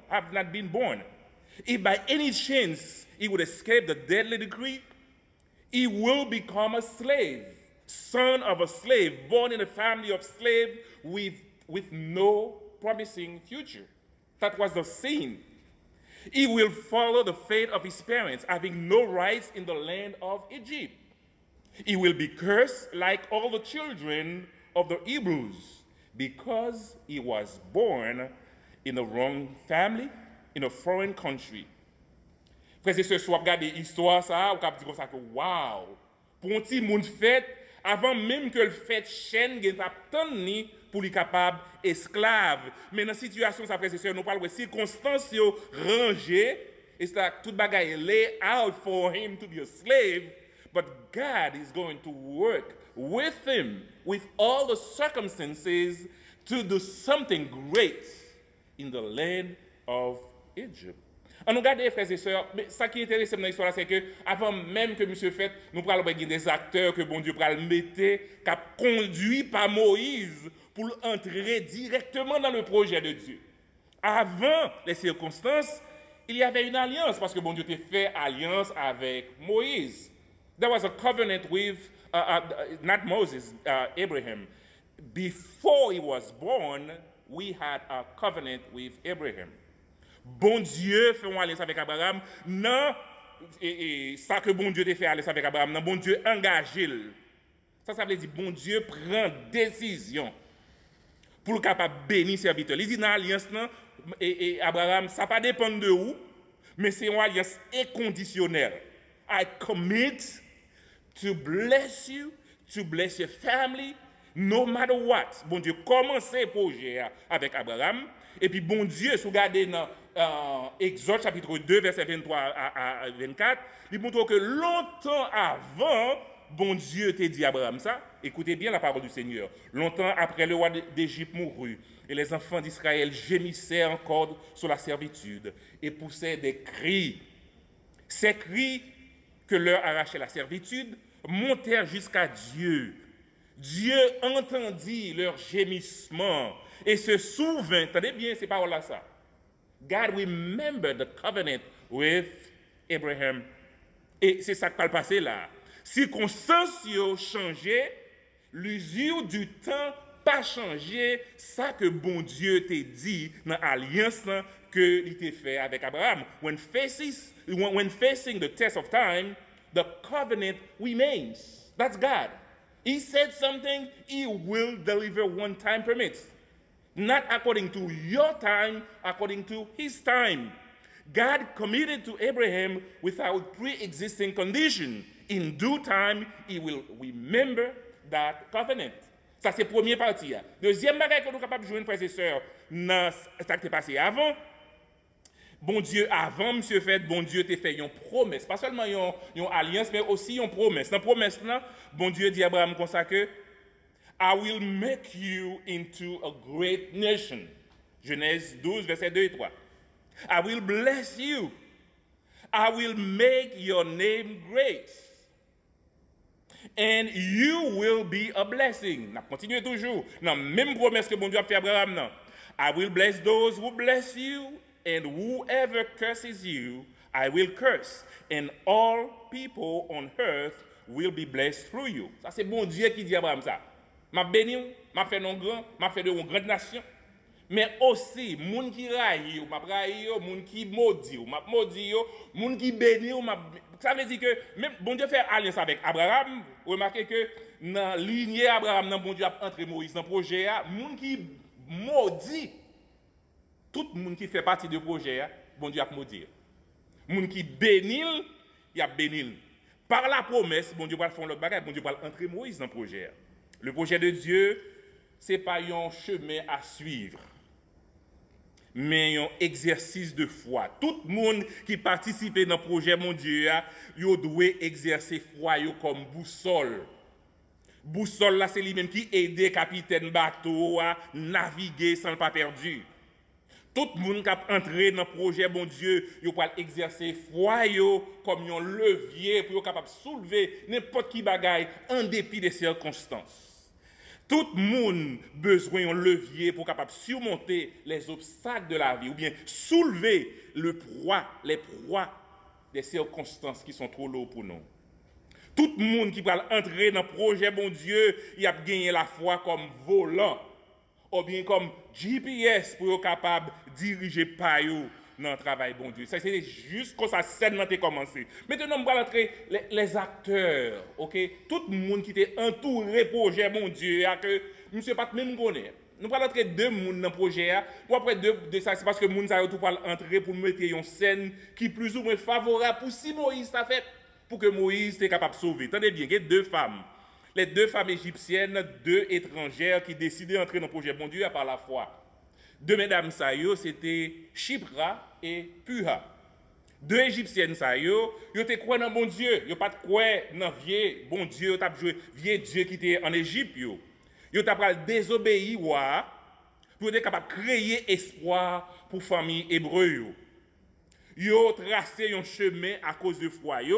have not been born. If by any chance he would escape the deadly decree, he will become a slave, son of a slave, born in a family of slaves with no promising future. That was the sin. He will follow the fate of his parents, having no rights in the land of Egypt. He will be cursed like all the children of the Hebrews, because he was born in the wrong family, in a foreign country. Frères et sœurs, soit regarder l'histoire ça, ou cap dire ça que wow, pour un petit monde fait, avant même que le fait chaîne gen t'a tonni pour lui capable esclave. Mais dans situation ça frères et sœurs, nous parlons de circonstances rangées et ça tout bagaille lay out for him to be a slave, but God is going to work with him with all the circumstances to do something great in the land of Egypt. On nous regarde, frères et sœurs, mais ça qui est intéressant dans l'histoire, c'est que avant même que monsieur fait, nous parlons des acteurs que bon Dieu le mettre, qui a conduit par Moïse pour entrer directement dans le projet de Dieu. Avant les circonstances, il y avait une alliance, parce que bon Dieu a fait alliance avec Moïse. There was a covenant with, not Moses, Abraham. Before he was born, we had a covenant with Abraham. Bon Dieu fait une alliance avec Abraham. Non, ça que bon Dieu te fait alliance avec Abraham, non, bon Dieu engagé. Ça veut dire bon Dieu prend décision pour le capable bénir serviteur. Il dit dans l'alliance, et Abraham, ça pas dépend de où, mais c'est une alliance inconditionnelle. I commit to bless you, to bless your family, no matter what. Bon Dieu commence le projet avec Abraham. Et puis, bon Dieu, si vous regardez dans Exode chapitre 2, verset 23 à 24, il montre que longtemps avant, bon Dieu t'a dit à Abraham ça. Écoutez bien la parole du Seigneur. Longtemps après le roi d'Égypte mourut, et les enfants d'Israël gémissaient encore sur la servitude et poussaient des cris. Ces cris que leur arrachait la servitude montèrent jusqu'à Dieu. Dieu entendit leurs gémissements et se souvint, attendez bien ces paroles-là, ça. God remembered the covenant with Abraham. Et c'est ça qui va passer là. Circonstances ont changé, l'usure du temps pas changé, ça que bon Dieu t'a dit dans l'alliance que il était fait avec Abraham. When facing the test of time, the covenant remains. That's God. He said something, he will deliver when time permits. Not according to your time, according to his time. God committed to Abraham without pre-existing condition. In due time, he will remember that covenant. Ça, c'est la première partie. Deuxième bagage que nous sommes capables de jouer, frères et sœurs, dans ce qui est passé avant. Bon Dieu, avant, monsieur fait, bon Dieu t'a fait une promesse. Pas seulement une alliance, mais aussi une promesse. Dans la promesse, là, bon Dieu dit à Abraham comme ça que I will make you into a great nation. Genèse 12, versets 2 et 3. I will bless you. I will make your name great. And you will be a blessing. On continue toujours. Dans la même promesse que bon Dieu a fait à Abraham. Non. I will bless those who bless you, and whoever curses you, I will curse. And all people on earth will be blessed through you. Ça, c'est bon Dieu qui dit à Abraham ça. M'a béni, m'a fait non grand, m'a fait de une grande nation. Mais aussi, moun qui raille, m'a raille, moun qui maudit, m'a maudit, moun qui béni, ça veut dire que même bon Dieu fait alliance avec Abraham. Remarquez que dans la lignée Abraham, bon Dieu a entré Moïse dans le projet, moun qui maudit, tout le monde qui fait partie du projet, bon Dieu a maudit. Moun qui béni, il a béni. Par la promesse, bon Dieu va faire l'autre bagage, bon Dieu va entrer Moïse dans le projet. Le projet de Dieu, ce n'est pas un chemin à suivre, mais un exercice de foi. Tout le monde qui participe dans le projet, mon Dieu, il doit exercer foi comme boussole. Boussole, là, c'est lui-même qui aide le capitaine bateau à naviguer sans ne pas perdu. Tout le monde qui a entré dans le projet, mon Dieu, il va exercer foi comme un levier pour être capable de soulever n'importe qui bagaille en dépit des circonstances. Tout le monde a besoin d'un levier pour être capable de surmonter les obstacles de la vie ou bien soulever les proies des circonstances qui sont trop lourdes pour nous. Tout le monde qui va entrer dans le projet, mon Dieu, il a gagné la foi comme volant ou bien comme GPS pour être capable de diriger pas dans le travail, bon Dieu. Ça, c'est juste quand ça scène a commencé. Maintenant, on va entrer les acteurs, ok? Tout le monde qui était entouré projet, mon Dieu, que monsieur pas même connaît. Nous allons entrer deux personnes dans le projet. Ou après de ça, c'est parce que nous allons entrer pour mettre une scène qui est plus ou moins favorable pour si Moïse t'a fait, pour que Moïse soit capable de sauver. Attendez bien, il y a deux femmes. Les deux femmes égyptiennes, deux étrangères qui décidaient d'entrer dans le projet, bon Dieu, par la foi. Deux mesdames, c'était Shipra et Puha. Deux égyptiennes, ils étaient quoi dans bon Dieu? Ils n'ont pas de quoi dans vieux bon Dieu, ils ont joué vieux Dieu qui était en Égypte. Ils ont désobéi pour être capable de créer espoir pour la famille hébreu. Ils ont tracé un chemin à cause de foi. Ils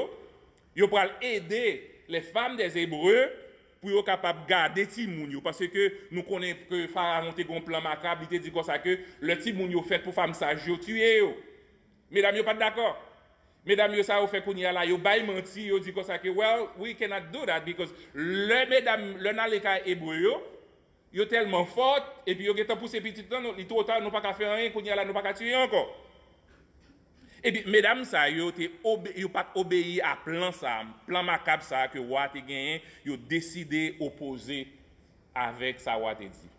ont aider les femmes des Hébreux pour être capable de garder Timoun. Parce que nous connaissons que Pharaon a un plan macabre, il dit comme ça que le Timoun fait pour femmes sages, tuer. Mesdames, vous pas d'accord? Mesdames, ça fait qu'on y a là, vous bail menti, vous dit comme ça que well, we cannot do that because le mesdames, le naleka hébreu, yo tellement fort et puis yo getan pousser petit temps, il trop tard, nous pas qu'à faire rien, qu'on y a là, nous pas qu'à tuer encore. Et puis, mesdames, ça, yo pas obéi à plan macabre ça que Wa te gagné, yo décidé opposer avec ça Wa te dit.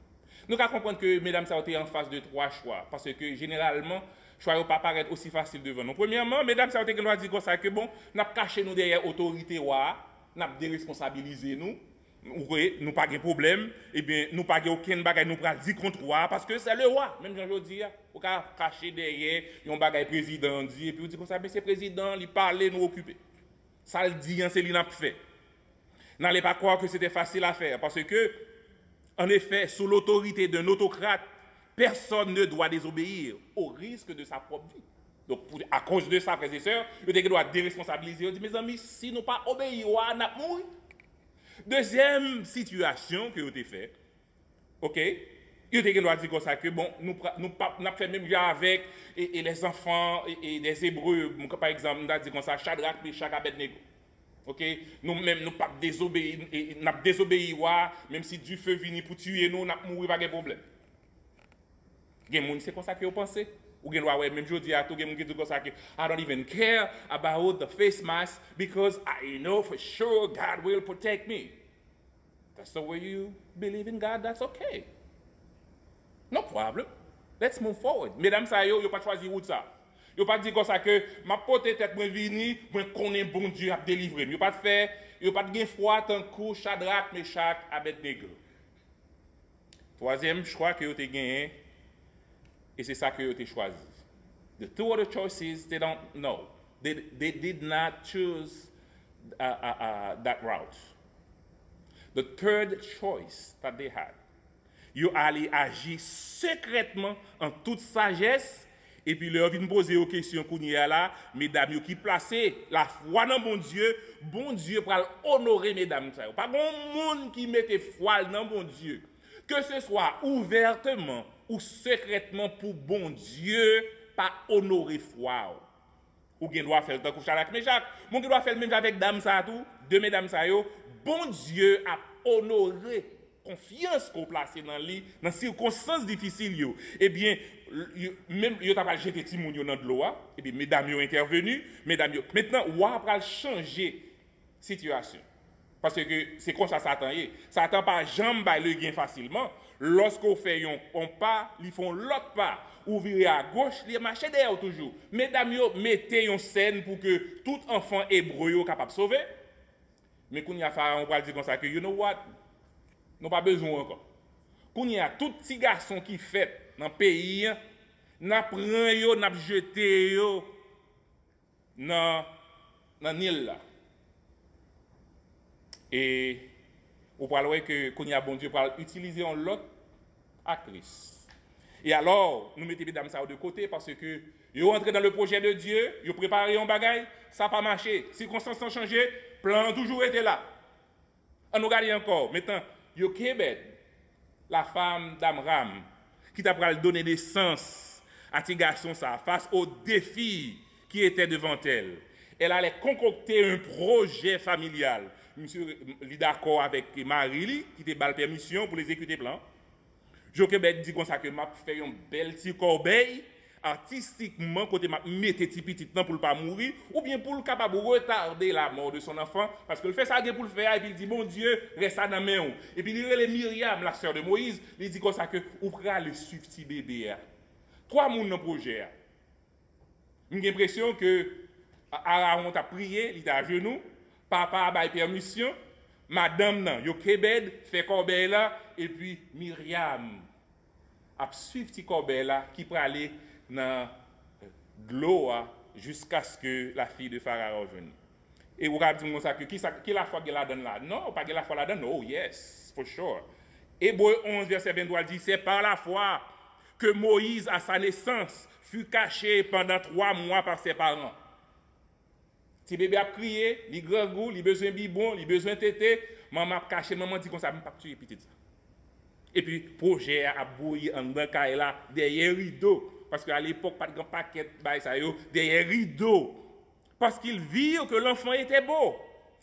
Nous allons comprendre que mesdames, ça été en face de trois choix parce que généralement, choix ne pas paraître aussi facile devant nous. Premièrement, mesdames, ça été dit comme ça que bon, n'a caché nous derrière autorité Wa, n'a déresponsabilisé nous. Oui, nous pas de problème, et bien nous pas aucun bagage nous pral dire contre roi parce que c'est le roi, même Jean Jodi, ou ka cacher derrière un bagage président dit et puis dit comme ça mais c'est président, il parler nous occuper. Ça le dit c'est lui n'a fait. N'allez pas croire que c'était facile à faire parce que en effet, sous l'autorité d'un autocrate, personne ne doit désobéir au risque de sa propre vie. Donc à cause de ça frères et sœurs, vous doit déresponsabiliser, dit mes amis, si nous pas obéir on n'a mourir. Deuxième situation que vous avez fait, ok, vous avez dit comme ça que bon, nous avons fait même avec et les enfants et les Hébreux, par exemple, nous avons dit comme ça, Shadrach, Meshach, Abednego. Ok, nous-mêmes, nous pas désobéir, nous avons désobéi, même si du feu vient pour tuer nous, nous avons mouru, pas de problème. C'est comme ça que vous pensez. Ou gen ouais même jodi a tout gen moun ki dit comme ça que I don't even care about the face mask because I know for sure God will protect me. That's the way you believe in God, that's okay. No problem. Let's move forward. Mesdames ça yo pas choisi route ça. Yo pas dit comme ça que ma porte tête moi vini, moi connais bon Dieu a délivrer. Yo pas fait, yo pas gen foi tant coup Shadrach, Meshach, Abednego. Troisième choix que yo te gagné et c'est ça que yo te choisi. The two other choices they don't know. They did not choose that route. The third choice that they had, yo allé agir secrètement en toute sagesse et puis leur vient poser aux questions qu'on y a là, mesdames yo qui placer la foi dans bon Dieu pour honorer mesdames ça. Pas bon monde qui mette foi dans bon Dieu, que ce soit ouvertement ou secrètement pour bon Dieu, pas honorer foi. Ou gen doit faire le temps Shadrach Meshach, mon qui doit faire le même avec dame ça tout, deux mesdames ça yo, bon Dieu a honoré confiance qu'on place dans lui dans circonstances difficiles yo. Eh bien même yo t'a pas jeté ti moun yo dans de l'eau et puis mesdames yo intervenu, mesdames yo maintenant ou après changer situation. Parce que c'est comme ça Satan est. Satan pas jambe bail le gain facilement. Lorsqu'on fait un pas, ils font l'autre pas. Ou virer à gauche, les marcher derrière toujours. Mesdames yo mettez une scène pour que tout enfant hébreu yo capable sauver. Mais quand il y a Pharaon, on va dire comme ça que you know what? Nous pas besoin encore. Quand il y a tout petit garçon qui fait dans le pays, n'a prend yo, n'a jeté yo dans Nil là. Et on parle que quand il y a bon Dieu pour utiliser en l'autre actrice. Et alors, nous mettons mesdames ça de côté parce que yo entré dans le projet de Dieu, yo préparé un bagage, ça n'a pas marché, circonstances ont changé, plan toujours été là. On nous regarde encore. Maintenant, Jochebed, la femme d'Amram, qui t'a donné naissance à ces garçons ça face aux défis qui étaient devant elle. Elle allait concocter un projet familial. Monsieur est d'accord avec Marie qui te balle permission pour exécuter plan. Jochebed dit comme ça que m'a fait une belle petite corbeille artistiquement côté m'a mettre petit temps pour pas mourir ou bien pour le capable retarder la mort de son enfant parce que le fait ça pour le faire et puis il dit bon Dieu reste ça dans main et puis il relève Myriam la sœur de Moïse il dit comme ça que ou pral le suivre petit bébé. Trois moun dans projet. J'ai l'impression que Aaron t'a prié, il t'a à genoux, papa a bail permission, madame nan, Jochebed fait corbeille là et puis Myriam a suivi petit corbeille là qui peut aller dans l'eau jusqu'à ce que la fille de Pharaon vienne. Et vous regardez comme ça que qui la foi qu'elle a donné là? Non, pas qu'elle la foi la donne. Oh yes, for sure. Hébreux 11 verset 23 dit c'est par la foi que Moïse à sa naissance fut caché pendant 3 mois par ses parents. Si bébé a crié, il grand goût, il besoin bibon, il besoin tété, maman a caché, maman dit comme ça, pas tuer petit ça. Et puis projet a bouilli en dedans là derrière rideau parce qu'à l'époque pas de grand paquet bail ça yo derrière rideau parce qu'il vit que l'enfant était beau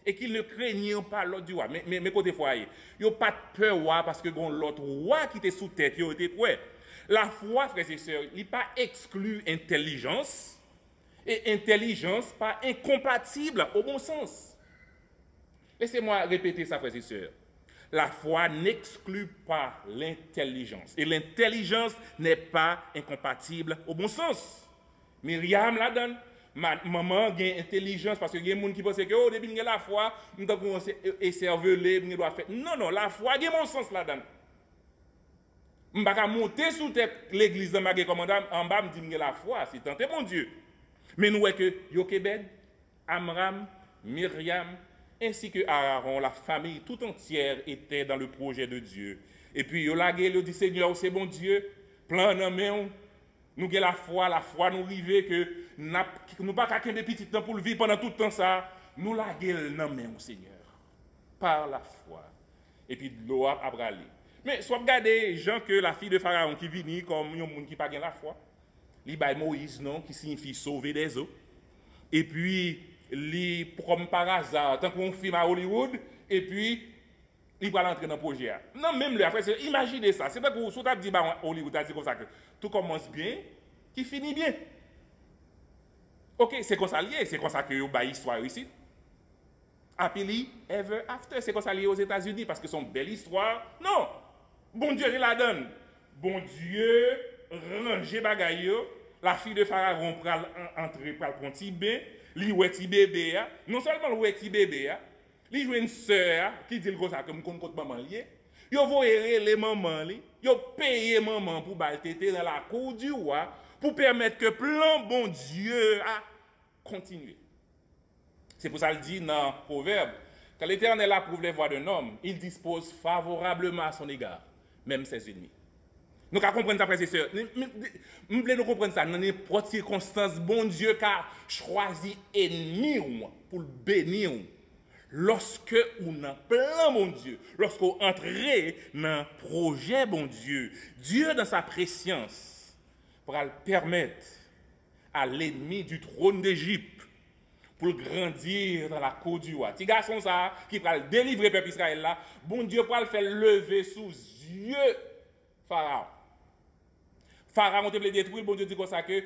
et qu'il ne craignait pas l'autre du roi. Mais côté foyer, yo pas de peur roi parce que gon l'autre roi qui était sous tête yo était quoi. La foi frères et sœurs, il pas exclu intelligence. Et intelligence pas incompatible au bon sens. Laissez-moi répéter ça, frères et sœurs. La foi n'exclut pas l'intelligence. Et l'intelligence n'est pas incompatible au bon sens. Myriam la donne. Maman a intelligence parce que y a des gens qui pensent que oh, depuis la foi, nous devons commencer à cerveler, nous devons faire. Non, la foi a bon sens là-dedans. Je ne peux pas monter sous l'église de ma commandant en bas, je dis la foi, c'est tant mon Dieu. Mais nous voyons que Jochebed, Amram, Myriam, ainsi que Aaron, la famille tout entière était dans le projet de Dieu. Et puis, il a dit Seigneur, c'est bon Dieu, plan dans main, nous avons la foi nous arrive que nous pas qu'à des petits temps pour le vivre pendant tout le temps ça, nous la gueule dans main, Seigneur, par la foi. Et puis, l'eau a bralé. Mais soit regardez les gens que la fille de Pharaon qui vient comme un monde qui n'a pas la foi. Il y a Moïse, non, qui signifie sauver des eaux. Et puis, comme par hasard, tant qu'on filme à Hollywood, et puis, il va entrer dans le projet. Non, même le après, imaginez ça. C'est pas que vous avez dit Hollywood, a dit comme ça que tout commence bien, qui finit bien. Ok, c'est comme ça lié, c'est comme ça que vous avez histoire ici. Happily ever after, c'est comme ça lié aux États-Unis parce que c'est une belle histoire. Non, bon Dieu, il la donne. Bon Dieu, ranger bagaille, la fille de Pharaon pral entrer pral prendre petit bain, li wè ti bébé a, non seulement wè ti bébé a, li joue une sœur qui dit comme ça comme compte maman lié. Yo voyé les mamans li, yo payé maman pour bal tété dans la cour du roi pour permettre que plan bon Dieu a continuer. C'est pour ça qu'il dit dans Proverbe, quand l'Éternel approuve les voies d'un homme, il dispose favorablement à son égard, même ses ennemis. Nous allons comprendre ça, frères et sœurs. Nous voulons comprendre ça dans n'importe circonstance. Bon Dieu a choisi ennemi pour le bénir. Lorsque on a plan, bon Dieu, lorsque on entre dans un projet, bon Dieu, Dieu dans sa préscience pourra le permettre à l'ennemi du trône d'Égypte pour grandir dans la cour du roi. Petit garçon ça qui va le délivrer le peuple Israël là, bon Dieu pourra le faire lever sous yeux Pharaon. Pharaon te voulait détruire, bon Dieu dit comme ça que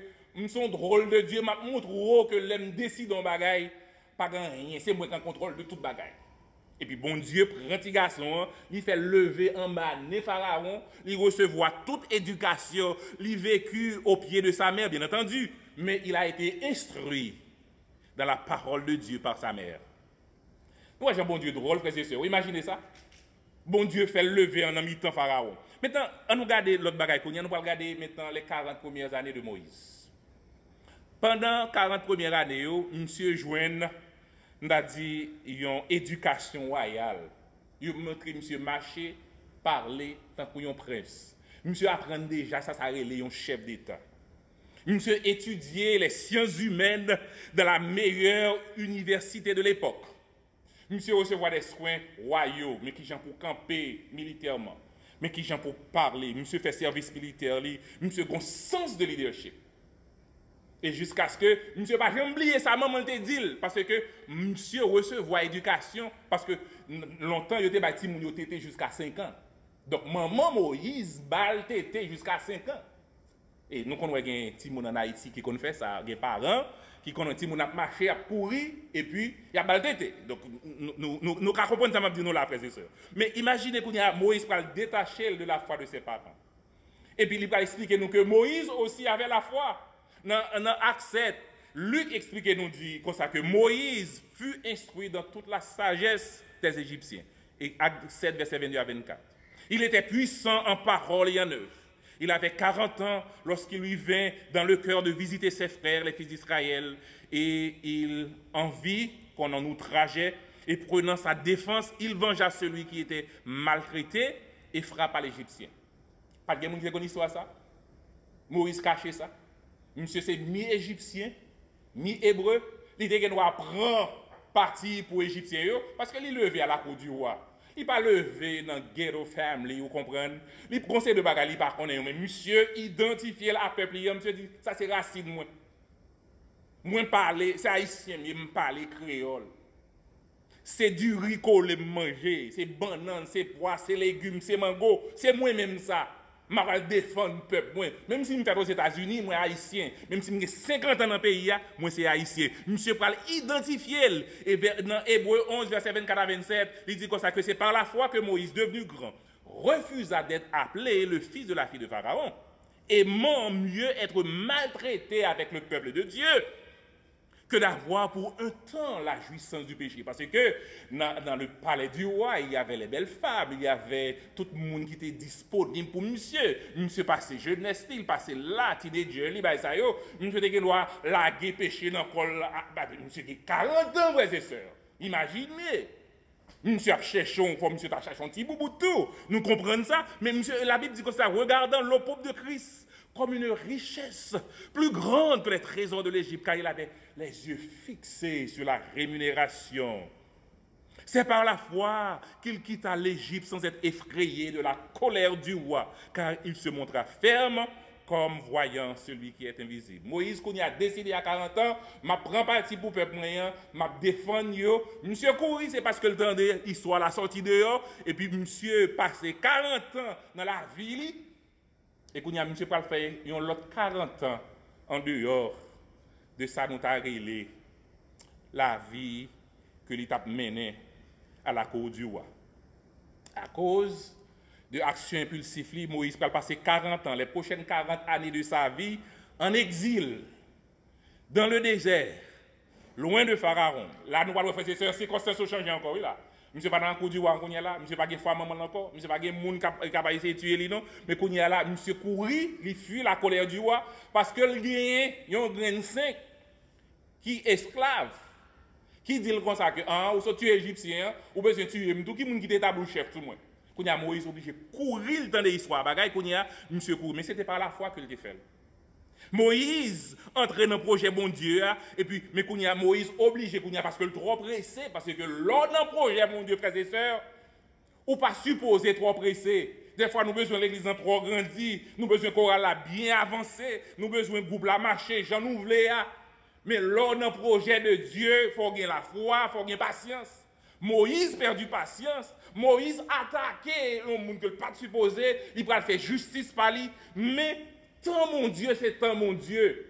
son drôle de Dieu m'a montré que l'aime décide en bagaille, pas rien, c'est moi qui contrôle de toute bagaille. Et puis bon Dieu prend petit garçon, il fait lever en bas Pharaon, il recevoir toute éducation, il vécu au pied de sa mère bien entendu, mais il a été instruit dans la parole de Dieu par sa mère. Moi, j'ai un bon Dieu drôle, frères et sœurs. Imaginez ça. Bon Dieu fait lever en mi-temps Pharaon. Maintenant, on nous regarde l'autre bagaille. Nous allons regarder maintenant les 40 premières années de Moïse. Pendant 40 premières années, monsieur Jouen a dit une éducation royale. Il a montré monsieur marcher, parler tant qu'un prince. Monsieur apprend déjà, ça relève un chef d'État. Monsieur étudiait les sciences humaines dans la meilleure université de l'époque. Monsieur recevait des soins royaux, mais qui j'en pour camper militairement, mais qui j'en pour parler. Monsieur fait service militaire, monsieur a un sens de leadership. Et jusqu'à ce que monsieur pas jamais oublié sa maman te dit parce que monsieur recevait éducation parce que longtemps il était bâti mon était jusqu'à 5 ans. Donc maman Moïse bal tété jusqu'à 5 ans. Et nous connaissons un petit monde en Haïti qui connaît fait ça, des parents qui connaissent un petit monde à marcher, à pourrir, et puis il y a baltété. Donc nous comprenons ça, m'a dit nous là, frères et sœurs. Mais imaginez qu'on y a Moïse pour le détacher de la foi de ses parents. Et puis il va expliquer nous que Moïse aussi avait la foi. Dans Acte 7, Luc explique nous dit comme ça que Moïse fut instruit dans toute la sagesse des Égyptiens. Et Acte 7, verset 22 à 24. Il était puissant en parole et en œuvre. Il avait 40 ans lorsqu'il lui vint dans le cœur de visiter ses frères, les fils d'Israël, et il en vit qu'on en outrageait, et prenant sa défense, il vengea celui qui était maltraité et frappa l'Égyptien. Pas de monde qui connaît l'histoire ça? Moïse cachait ça. Monsieur c'est mi-égyptien, mi-hébreu. Il était doit prendre parti pour l'Égyptien parce qu'il est levé à la cour du roi. Il pas levé dans ghetto family, vous comprenez? Il conseil de bagarre, il pas connaît mais monsieur identifié à peuple, monsieur dit ça c'est racine moi. Moi parler, c'est haïtien, mais me parler créole. C'est du riz collé manger, c'est banane, c'est pois, c'est légumes, c'est mango, c'est moi même ça. Je vais défendre le peuple. Même si je suis aux États-Unis, moi haïtien. Même si j'ai 50 ans dans le pays, moi c'est haïtien. Monsieur peut identifier. Et dans Hébreu 11, verset 24 à 27, il dit comme ça que c'est par la foi que Moïse, devenu grand, refusa d'être appelé le fils de la fille de Pharaon, aimant mieux être maltraité avec le peuple de Dieu que d'avoir pour un temps la jouissance du péché. Parce que dans le palais du roi, il y avait les belles femmes, il y avait tout le monde qui était disponible pour monsieur. Monsieur passait jeunesse, il passait là, teenager, il passait ça, monsieur était doit laguer péché dans le col. Monsieur qui 40 ans, frères et sœurs. Imaginez. Monsieur a cherché, monsieur a cherché un petit bout de tout. Nous comprenons ça, mais monsieur, la Bible dit comme ça, regardant le peuple de Christ comme une richesse plus grande que les trésors de l'Égypte, car il avait les yeux fixés sur la rémunération. C'est par la foi qu'il quitta l'Égypte sans être effrayé de la colère du roi, car il se montra ferme comme voyant celui qui est invisible. Moïse, qu'on y a décidé à 40 ans, m'a prend parti pour le peuple moyen, m'a défendu. Monsieur courir, c'est parce que le temps de l'histoire la sortie dehors, et puis monsieur passé 40 ans dans la ville. Et qu'on y a monsieur pas le faire, il y a l'autre 40 ans en dehors de ça nous t'a relé la vie que l'étape menait à la cour du roi. À cause de actions impulsives, Moïse va passer 40 ans, les prochaines 40 années de sa vie, en exil, dans le désert, loin de Pharaon. Là, nous allons faire ces circonstances ont changé encore, là. Monsieur pas dans la cour du roi, là. Monsieur pas de femme maman encore. Monsieur pas de monde qui a essayé de tuer lui, non. Mais qu'on y a là, monsieur courir, il fuit la colère du roi, parce que le gagne, il y a un grain 5 qui est esclave. Qui dit comme ça que, ou soit tu es égyptien, ou besoin de tuer, tout qui monde qui était tabou chef, tout le monde. Qu'on y a Moïse obligé de courir dans les histoires, bagaille, qu'on y a, monsieur courir. Mais c'était pas la foi que le fait. Moïse entre dans le projet bon Dieu, et puis, mais qu'on y a Moïse obligé, qu'on y a parce que le trop pressé, parce que lors d'un projet bon Dieu, frères et sœurs, ou pas supposé trop pressé. Des fois, nous besoin de l'église trop grandi, nous besoin qu'on la bien avancé, nous besoin de groupe la marcher, j'en ouvre. Mais lors d'un projet de Dieu, il faut gagner la foi, il faut gagner patience. Moïse perdu patience, Moïse attaqué le monde que pas supposé, il va faire justice par lui, mais tant mon Dieu, c'est tant mon Dieu.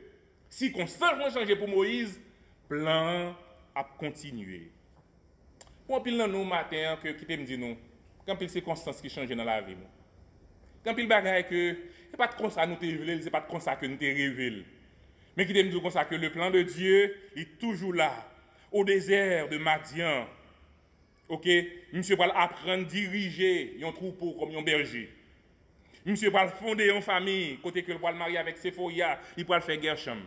Si constamment changer pour Moïse, plan a continué. Pour pile dans nous matin que qui me dit nous, quand pile circonstances qui changent dans la vie nous. Quand pile bagaille que c'est pas comme ça nous te révélé, c'est pas comme ça que nous te révélé. Mais qui me dit comme ça que le plan de Dieu est toujours là au désert de Madian. OK, monsieur va apprendre à diriger un troupeau comme un berger. Monsieur va fonder une famille, côté que va marier avec Sephoria, il va faire Gershom.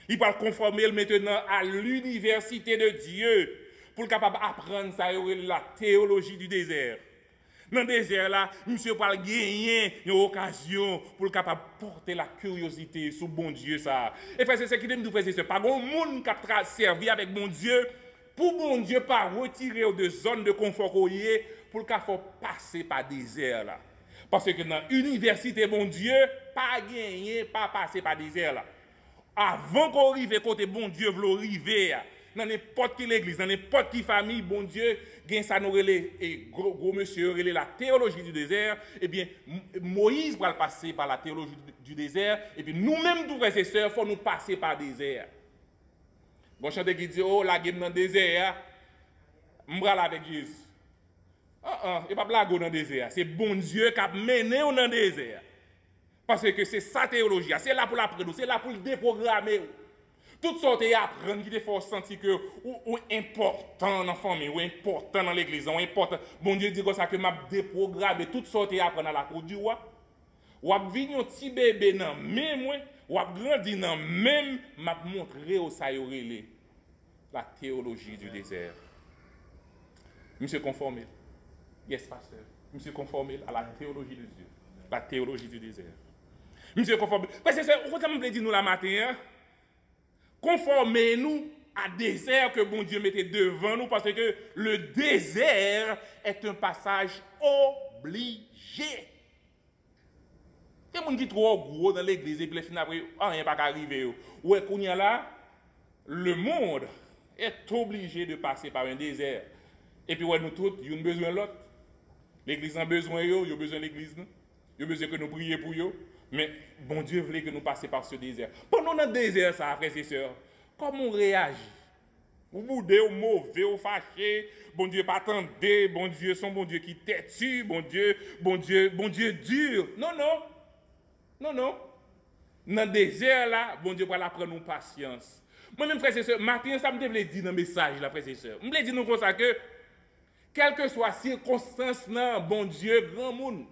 Il va conformer maintenant à l'université de Dieu pour capable apprendre ça la théologie du désert. Dans le désert là, monsieur va gagner une occasion pour capable porter la curiosité sur bon Dieu ça. Et frère, c'est ce qui me dit c'est pas bon monde qui a servi avec bon Dieu pour bon Dieu pas retirer de zone de confort pour qu'il faut passer par désert là. Parce que dans l'université, bon Dieu, pas gagner, pas passer par désert là. Avant qu'on arrive côté bon Dieu, veut arriver dans n'importe quelle église, dans n'importe quelle famille, bon Dieu, gagne ça nous relais et gros monsieur relais la théologie du désert. Eh bien, Moïse va passer par la théologie du désert. Et puis nous-mêmes, tous frères et sœurs, faut nous passer par le désert. Bon chanteur qui dit oh la game dans le désert, m'bral avec Jésus. Et pas blague dans le désert. C'est bon Dieu qui a mené dans le désert. Parce que c'est sa théologie. C'est là pour l'apprendre. C'est là pour le déprogrammer. Toutes sortes d'apprendre qui te font sentir que ou important dans la famille, ou important dans l'église, ou important. Bon Dieu dit comme ça que m'a déprogrammé toutes sortes d'apprendre à la cour du roi. Ou a venu un petit bébé dans même ou a grandi dans même m'a montré au ça la théologie du désert. Monsieur conformé. Yes, pasteur. Monsieur conformé à la théologie de Dieu. La théologie du désert. Monsieur conformé. Parce que c'est ce que je dit nous la matin. Hein? Conformez-nous à désert que bon Dieu mettait devant nous parce que le désert est un passage obligé. Il y a des gens qui sont trop gros dans l'église et puis finalement, rien pas arriver. Ou est-ce qu'on y a là? Le monde est obligé de passer par un désert. Et puis, nous tous, nous avons besoin de l'autre. L'église a besoin de nous, besoin de l'église. Nous avons besoin que nous prions pour eux. Mais bon Dieu voulait que nous passions par ce désert. Pendant le désert, ça, frères et sœurs, comment on réagit? Vous boudez, vous mauvais, vous fâchez. Bon Dieu pas attendez. Bon Dieu, son bon Dieu qui têtu. Bon Dieu dur. Non. Dans le désert, là, bon Dieu va apprendre nous patience. Moi-même, frères et sœurs, matin, ça me devait dire dans le message, là, frères et sœurs. Je me dire nous comme ça que, quelle que soit la circonstance, bon Dieu, grand monde.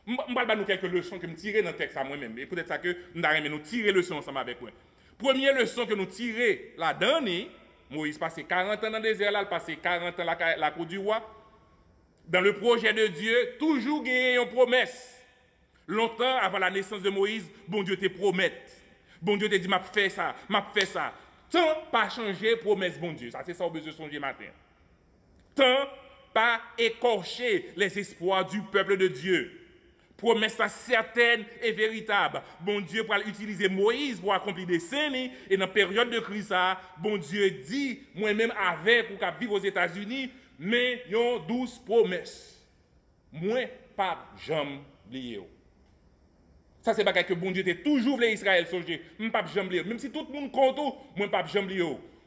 Je vais vous nous quelques leçons que je tire dans le texte à moi-même. Et peut-être ça que nous tirer leçons ensemble avec moi. Première leçon que nous tirons là-dedans, Moïse passé 40 ans dans le désert, là, il passé 40 ans à la cour du roi. Dans le projet de Dieu, toujours gagner une promesse. Longtemps avant la naissance de Moïse, bon Dieu te promet. Bon Dieu te dit, m'a fait ça. Tant pas changer promesse, bon Dieu. Ça, c'est ça, on besoin de songer matin. Tant pas écorcher les espoirs du peuple de Dieu. Promesse certaine et véritable. Bon Dieu pour utiliser Moïse pour accomplir des scènes. Et dans la période de crise, bon Dieu dit, moi-même avec pour vivre aux États-Unis, mais il y a 12 promesses. Moi, pas jamais oublié. Ça, c'est pas que bon Dieu était toujours voulu Israël sauver. Je ne pas jamais. Même si tout le monde compte, moi, pas jamais.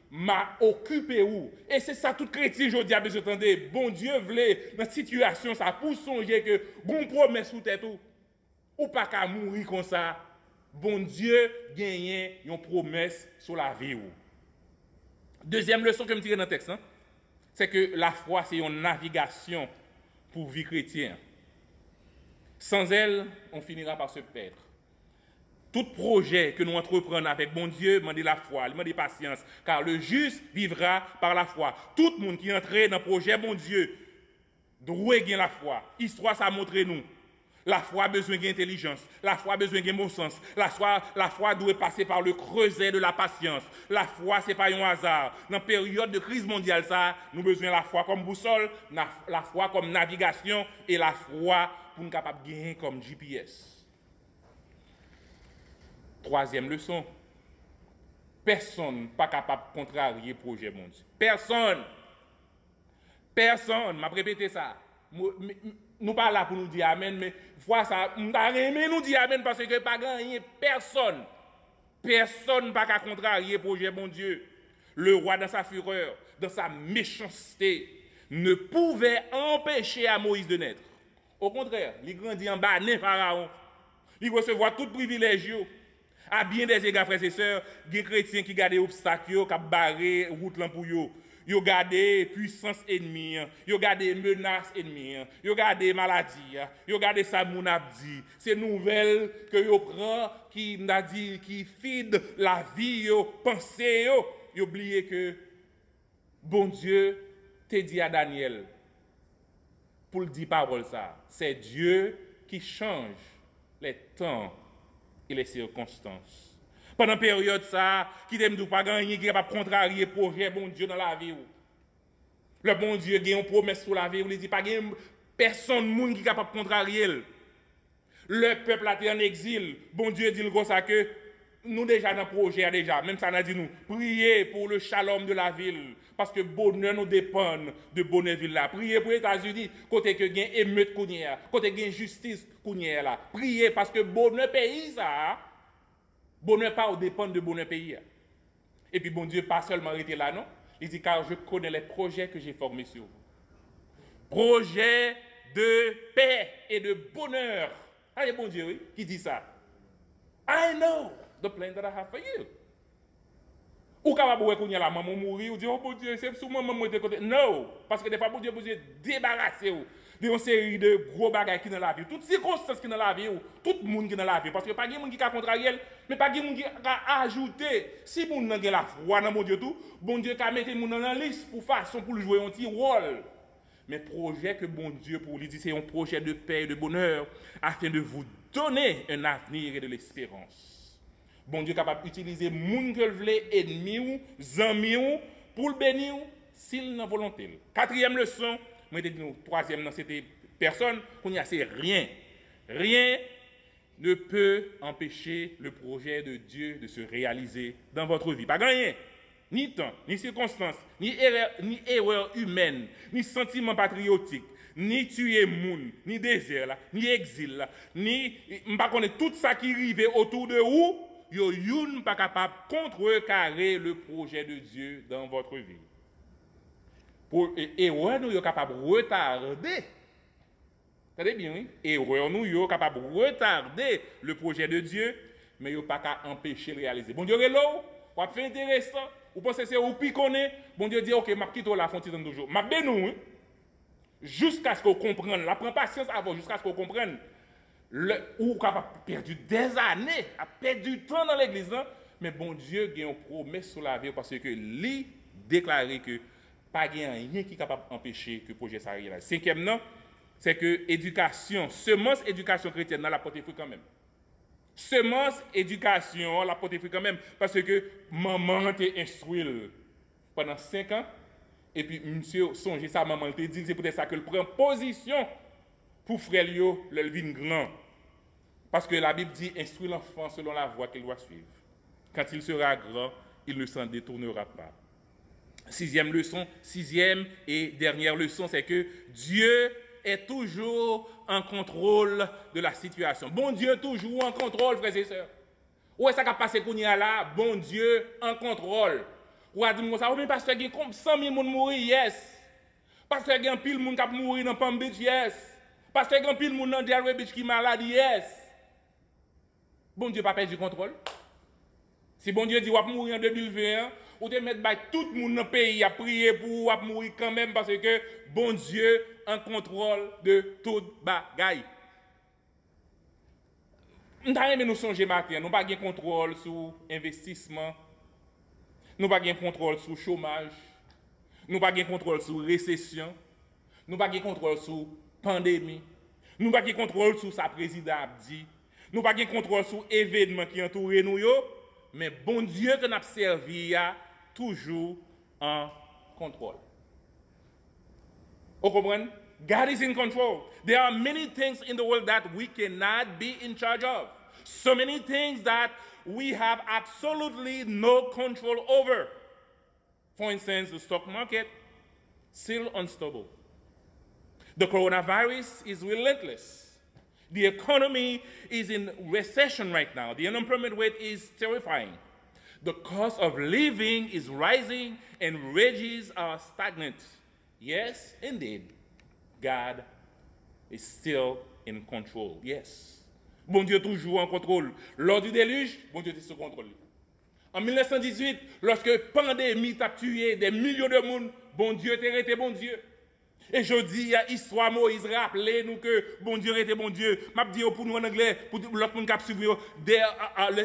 M'a occupé où? Et c'est ça, tout chrétien, je dis à besoin d'entendre. Bon Dieu voulait, dans cette situation, ça pour songer que bon promesse sous tête ou pas qu'à mourir comme ça. Bon Dieu gagne une promesse sur la vie. Deuxième leçon que je tire dans le texte, hein, c'est que la foi, c'est une navigation pour vie chrétienne. Sans elle, on finira par se perdre. Tout projet que nous entreprenons avec bon Dieu demande la foi, demande la patience, car le juste vivra par la foi. Tout le monde qui entre dans le projet bon Dieu doit gagner la foi. Histoire, ça montre nous. La foi a besoin d'intelligence, la foi a besoin de bon sens, la foi doit passer par le creuset de la patience. La foi, ce n'est pas un hasard. Dans la période de crise mondiale, ça, nous avons besoin de la foi comme boussole, la foi comme navigation et la foi pour nous capables de gagner comme GPS. Troisième leçon. Personne n'est pas capable de contrarier le projet bon Dieu. Personne. Personne. Je vais répéter ça. Nous pas là pour nous dire amen, mais fois ça, nous nous dire amen parce que pas gagné personne. Personne pas qu'à contrarier le projet bon Dieu. Le roi dans sa fureur, dans sa méchanceté, ne pouvait empêcher à Moïse de naître. Au contraire, il grandit en bas, né Pharaon. Il recevoir tout privilège. À bien des égards, frères et sœurs, des chrétiens qui gardent des obstacles, qui barrent route pour eux. Ils gardent puissance ennemie, ils gardent menaces ennemies, ils gardent maladies, ils gardent ça moun abdi. Ces nouvelles que ils prennent qui n'a dit qui fide la vie, yo pensée yo, ils oublient que bon Dieu te dit à Daniel pour le dire parole ça, c'est Dieu qui change les temps et les circonstances. Pendant la période ça, qui t'aime pas gagner, qui est capable de contrarier le projet bon Dieu dans la vie. Le bon Dieu a une promesse sur la vie, il dit pas personne qui est capable de contrarier. Le peuple a été en exil, bon Dieu dit comme ça que nous déjà dans le projet déjà, même ça n'a dit nous, priez pour le shalom de la ville, parce que bonheur nous dépend de bonheur ville là. Priez pour les États-Unis, côté que gain émeute kounière, côté gain justice kounière là. Priez parce que bonheur pays ça. Bonheur pas au dépend de bonheur pays. Et puis bon Dieu pas seulement arrêté là non, il dit car je connais les projets que j'ai formés sur vous. Projets de paix et de bonheur. Ah, bon Dieu oui, qui dit ça. I know the plan that I have for you. Ou capable de voir la maman mourir ou dire oh bon Dieu c'est sous maman moi de côté. Non, parce que des fois bon Dieu débarrasser vous d'une série de gros bagages qui dans la vie, toutes circonstances qui dans la vie, tout le monde qui dans la vie, parce que pas de monde qui a contrarié, mais pas de monde qui a ajouté. Si vous n'avez la foi dans mon Dieu tout, bon Dieu a mis mon dans la liste pour façon pour jouer un petit rôle. Mais projet que bon Dieu pour lui dit c'est un projet de paix et de bonheur afin de vous donner un avenir et de l'espérance. Bon Dieu est capable d'utiliser moun que vous voulez, ennemis ou amis ou pour le bénir s'il n'a volonté. Quatrième leçon. Moi, je dis troisième dans cette personne, qu'on y a, c'est rien. Rien ne peut empêcher le projet de Dieu de se réaliser dans votre vie. Pas rien. Ni temps, ni circonstances, ni erreur humaine, ni sentiment patriotique, ni tuer moun, ni désert, là, ni exil, là, ni pas connaître tout ça qui arrive autour de vous, vous n'êtes pas capable de contrecarrer le projet de Dieu dans votre vie. Et nous sommes capables de retarder. Vous bien, oui? Et nous sommes capables de retarder le projet de Dieu, mais nous ne pouvons pas empêcher de réaliser. Bon Dieu est là, vous fait intéressant, vous pensez que c'est vous qui connaissez, bon Dieu dit, ok, je vais quitter la frontière toujours. Je vais nous, jusqu'à ce que vous compreniez, la prends patience avant, jusqu'à ce que vous compreniez. Ou vous avez perdu des années, a perdu du temps dans l'église, mais bon Dieu a une promesse sur la vie parce que lui déclaré que pas rien qui est capable d'empêcher que le projet s'arrête. Cinquième, non, c'est que éducation, semence éducation chrétienne, dans la portée fruit quand même. Semence éducation, la portée fruit quand même, parce que maman t'a instruit pendant 5 ans, et puis monsieur songe ça, maman t'a dit, c'est peut-être ça que prend position pour frère Lio, le vin grand. Parce que la Bible dit, instruit l'enfant selon la voie qu'il doit suivre. Quand il sera grand, il ne s'en détournera pas. Sixième leçon, sixième et dernière leçon, c'est que Dieu est toujours en contrôle de la situation. Bon Dieu toujours en contrôle, frères et sœurs. Où est-ce qui a passé qu'on y a là? Bon Dieu en contrôle. Ou a dit ça, ou bien parce qu'il y a 100 000 personnes mourir, yes. Parce qu'il y a un pile de monde qui mourir dans Palm Beach, yes. Parce qu'il y a un pile de monde dans Delray Beach qui est malade, yes. Bon Dieu n'a pas perdu le contrôle. Si bon Dieu dit qu'on va mourir en 2021, ou te mettre tout le monde dans le pays à prier pour ou mourir quand même parce que bon Dieu en contrôle de toute bagaille. Nous n'avons pas songer matin, nous n'avons pas de contrôle sur l'investissement, nous n'avons pas de contrôle sur le chômage, nous n'avons pas de contrôle sur la récession, nous n'avons pas de contrôle sur la pandémie, nous n'avons pas de contrôle sur sa président dit, nous n'avons pas de contrôle sur l'événement qui entoure nous, mais bon Dieu que nous avons servi a toujours en contrôle. Vous comprenez? God is in control. There are many things in the world that we cannot be in charge of. So many things that we have absolutely no control over. For instance, the stock market, still unstable. The coronavirus is relentless. The economy is in recession right now. The unemployment rate is terrifying. The cost of living is rising and wages are stagnant. Yes, indeed, God is still in control. Yes. Bon Dieu toujours en contrôle. Lors du déluge, bon Dieu était sous contrôle. En 1918, lorsque la pandémie a tué des millions de monde, bon Dieu était resté bon Dieu. Et je dis, histoire Moïse, rappelez-nous que bon Dieu était bon Dieu. Je dis pour nous en anglais, pour l'autre monde qui a suivi,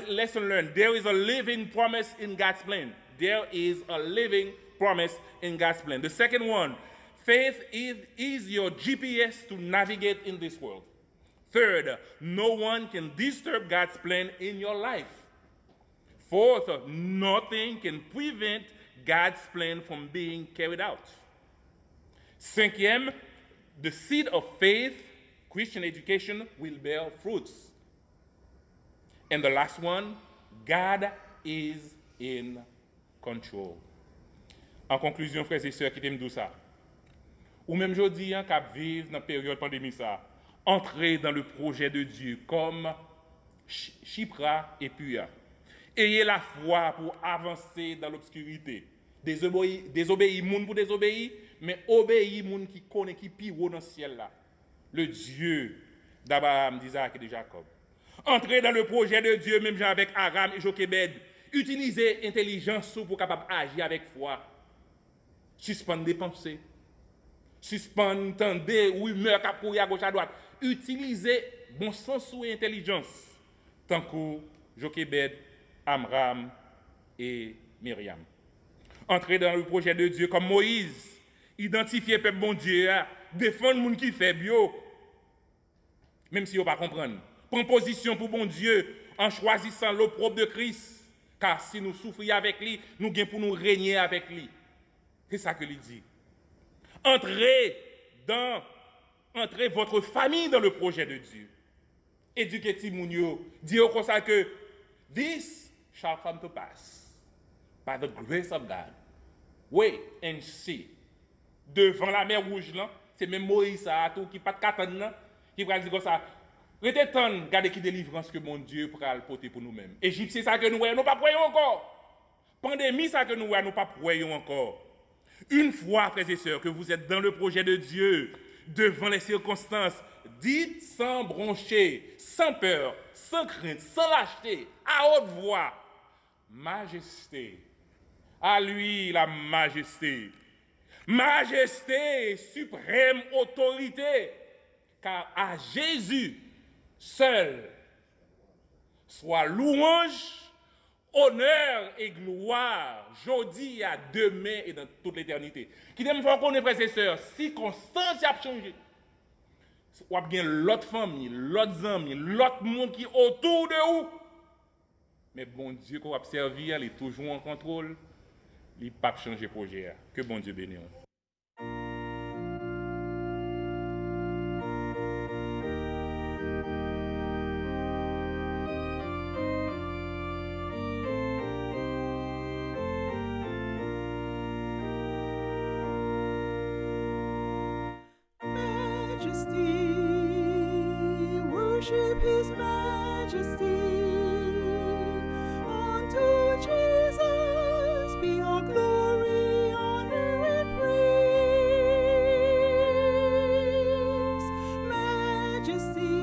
lesson learned. There is a living promise in God's plan. There is a living promise in God's plan. The second one, faith is your GPS to navigate in this world. Third, no one can disturb God's plan in your life. Fourth, nothing can prevent God's plan from being carried out. Cinquième, the seed of faith, Christian education, will bear fruits. And the last one, God is in control. En conclusion, frères et sœurs, qui t'aiment tout ça, ou même aujourd'hui, qui vivent dans la période pandémie, ça, entrer dans le projet de Dieu comme Chypra et Puya. Ayez la foi pour avancer dans l'obscurité. Désobéir moun pour désobéir, mais obéir moun qui connaît, qui pire dans le ciel là. Le Dieu d'Abraham, d'Isaac et de Jacob. Entrez dans le projet de Dieu, même avec Aram et Jochebed. Utilisez intelligence pour capable agir avec foi. Suspendre des pensées. Suspendre, tendez, ou humeur qui courir à gauche à droite. Utilisez bon sens ou intelligence. Tant que Jochebed, Amram et Myriam. Entrez dans le projet de Dieu comme Moïse. Identifier le peuple bon Dieu, défendre les gens qui fait bio. Même si vous ne pas comprendre. Prendre position pour bon Dieu en choisissant l'opprobre de Christ. Car si nous souffrons avec lui, nous gagnons pour nous régner avec lui. C'est ça que il dit. Entrez votre famille dans le projet de Dieu. Éduquez Timounio. Dieu comme ça que this shall come to pass by the grace of God. Wait and see. Devant la mer rouge là, c'est même Moïse tout qui pas de katane qui va dire comme ça. Restez temps, regardez qui délivrance que mon Dieu pourra le porter pour nous-mêmes. Égypte c'est ça que nous voyons, nous pas croyons encore. Pandémie ça que nous voyons, nous pas croyons encore. Une fois, frères et sœurs, que vous êtes dans le projet de Dieu, devant les circonstances, dites sans broncher, sans peur, sans crainte, sans lâcheté, à haute voix, majesté. À lui la majesté. Majesté, suprême autorité, car à Jésus seul soit louange, honneur et gloire, aujourd'hui, à demain et dans toute l'éternité. Qui t'aime faire connaître, frères et sœurs, si constance a changé, ou a bien l'autre famille, l'autre amis, l'autre monde qui est autour de vous. Mais bon Dieu qu'on a servi, il est toujours en contrôle, il n'a pas changé projet. Que bon Dieu bénisse. Worship His majesty. Unto Jesus be all glory, honor, and praise. Majesty,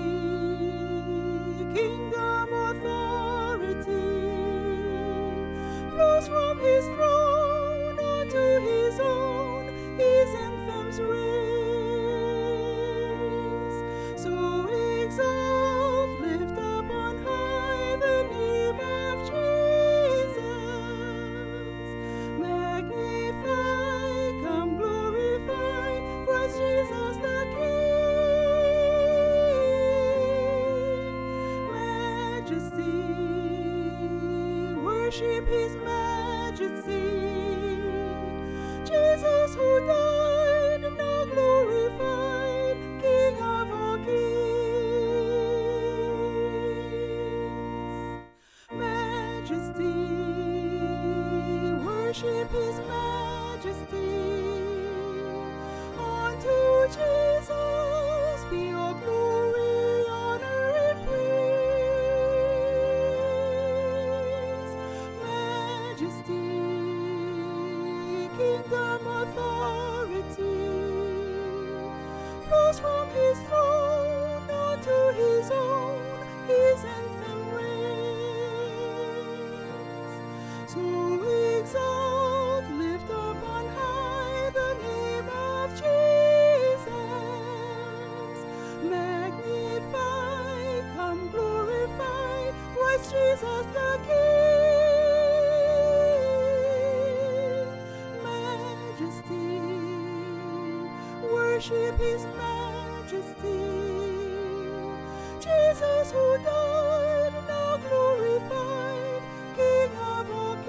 kingdom, authority flows from His throne unto His own. His anthems raise. So exalt, lift up on high the name of Jesus. Magnify, come glorify Christ Jesus the King. Majesty, worship His majesty. Jesus who died, now glorified, King of all kings. Majesty, worship His majesty. Unto Jesus be all glory, honor, and praise. Majesty, kingdom, authority flows from His throne unto His own. His anthem raise. So exalt, lift up on high the name of Jesus. Magnify, come glorify Christ Jesus the King. Majesty, worship His majesty. Jesus who died, now glorified, King of all kings.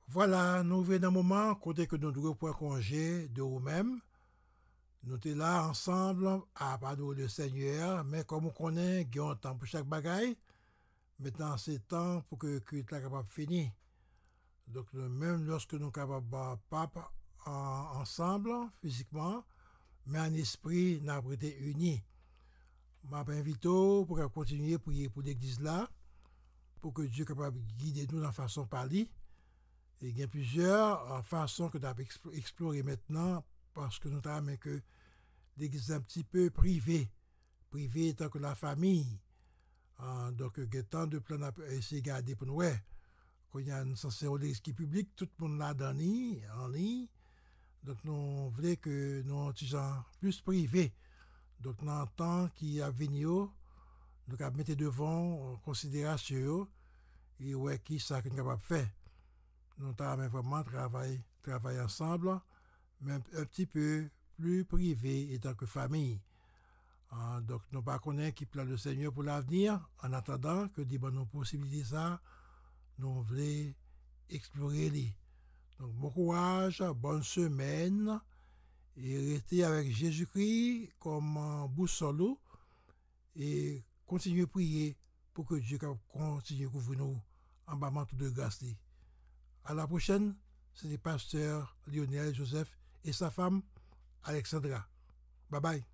Voilà, nous venons d'un moment côté que nous devons prendre congé de nous-mêmes. Nous sommes là ensemble à parler le Seigneur, mais comme on connaît, il y a un temps pour chaque bagaille. Maintenant, c'est temps pour que le culte soit capable de finir. Donc, même lorsque nous sommes capables de pas ensemble, physiquement, mais en esprit, nous avons été unis. Je m'invite pour continuer à prier pour l'église là, pour que Dieu soit capable de guider nous dans la façon de parler. Et il y a plusieurs façons que nous avons explorées maintenant, parce que nous avons que l'église un petit peu privée tant que la famille. Donc, il y a tant de plans à essayer de garder pour nous. Quand il y a une l'église qui est publique, tout le monde l'a donné en ligne. Donc, nous voulons que nous soyons plus privés. Donc, dans le temps qui a venu, nous avons mis devant en considération et ouais, qui ça que nous avons fait. Nous avons vraiment travaillé ensemble, mais un petit peu plus privé et tant que famille. Donc, nous ne connaissons pas qui plan le Seigneur pour l'avenir. En attendant que des bonnes possibilités, ça, nous voulons explorer les. Donc, bon courage, bonne semaine, et restez avec Jésus-Christ comme boussole et continuez à prier pour que Dieu continue à couvrir nous en bas manteau de grâce. À la prochaine, c'est le pasteur Lionel Joseph et sa femme Alexandra. Bye bye.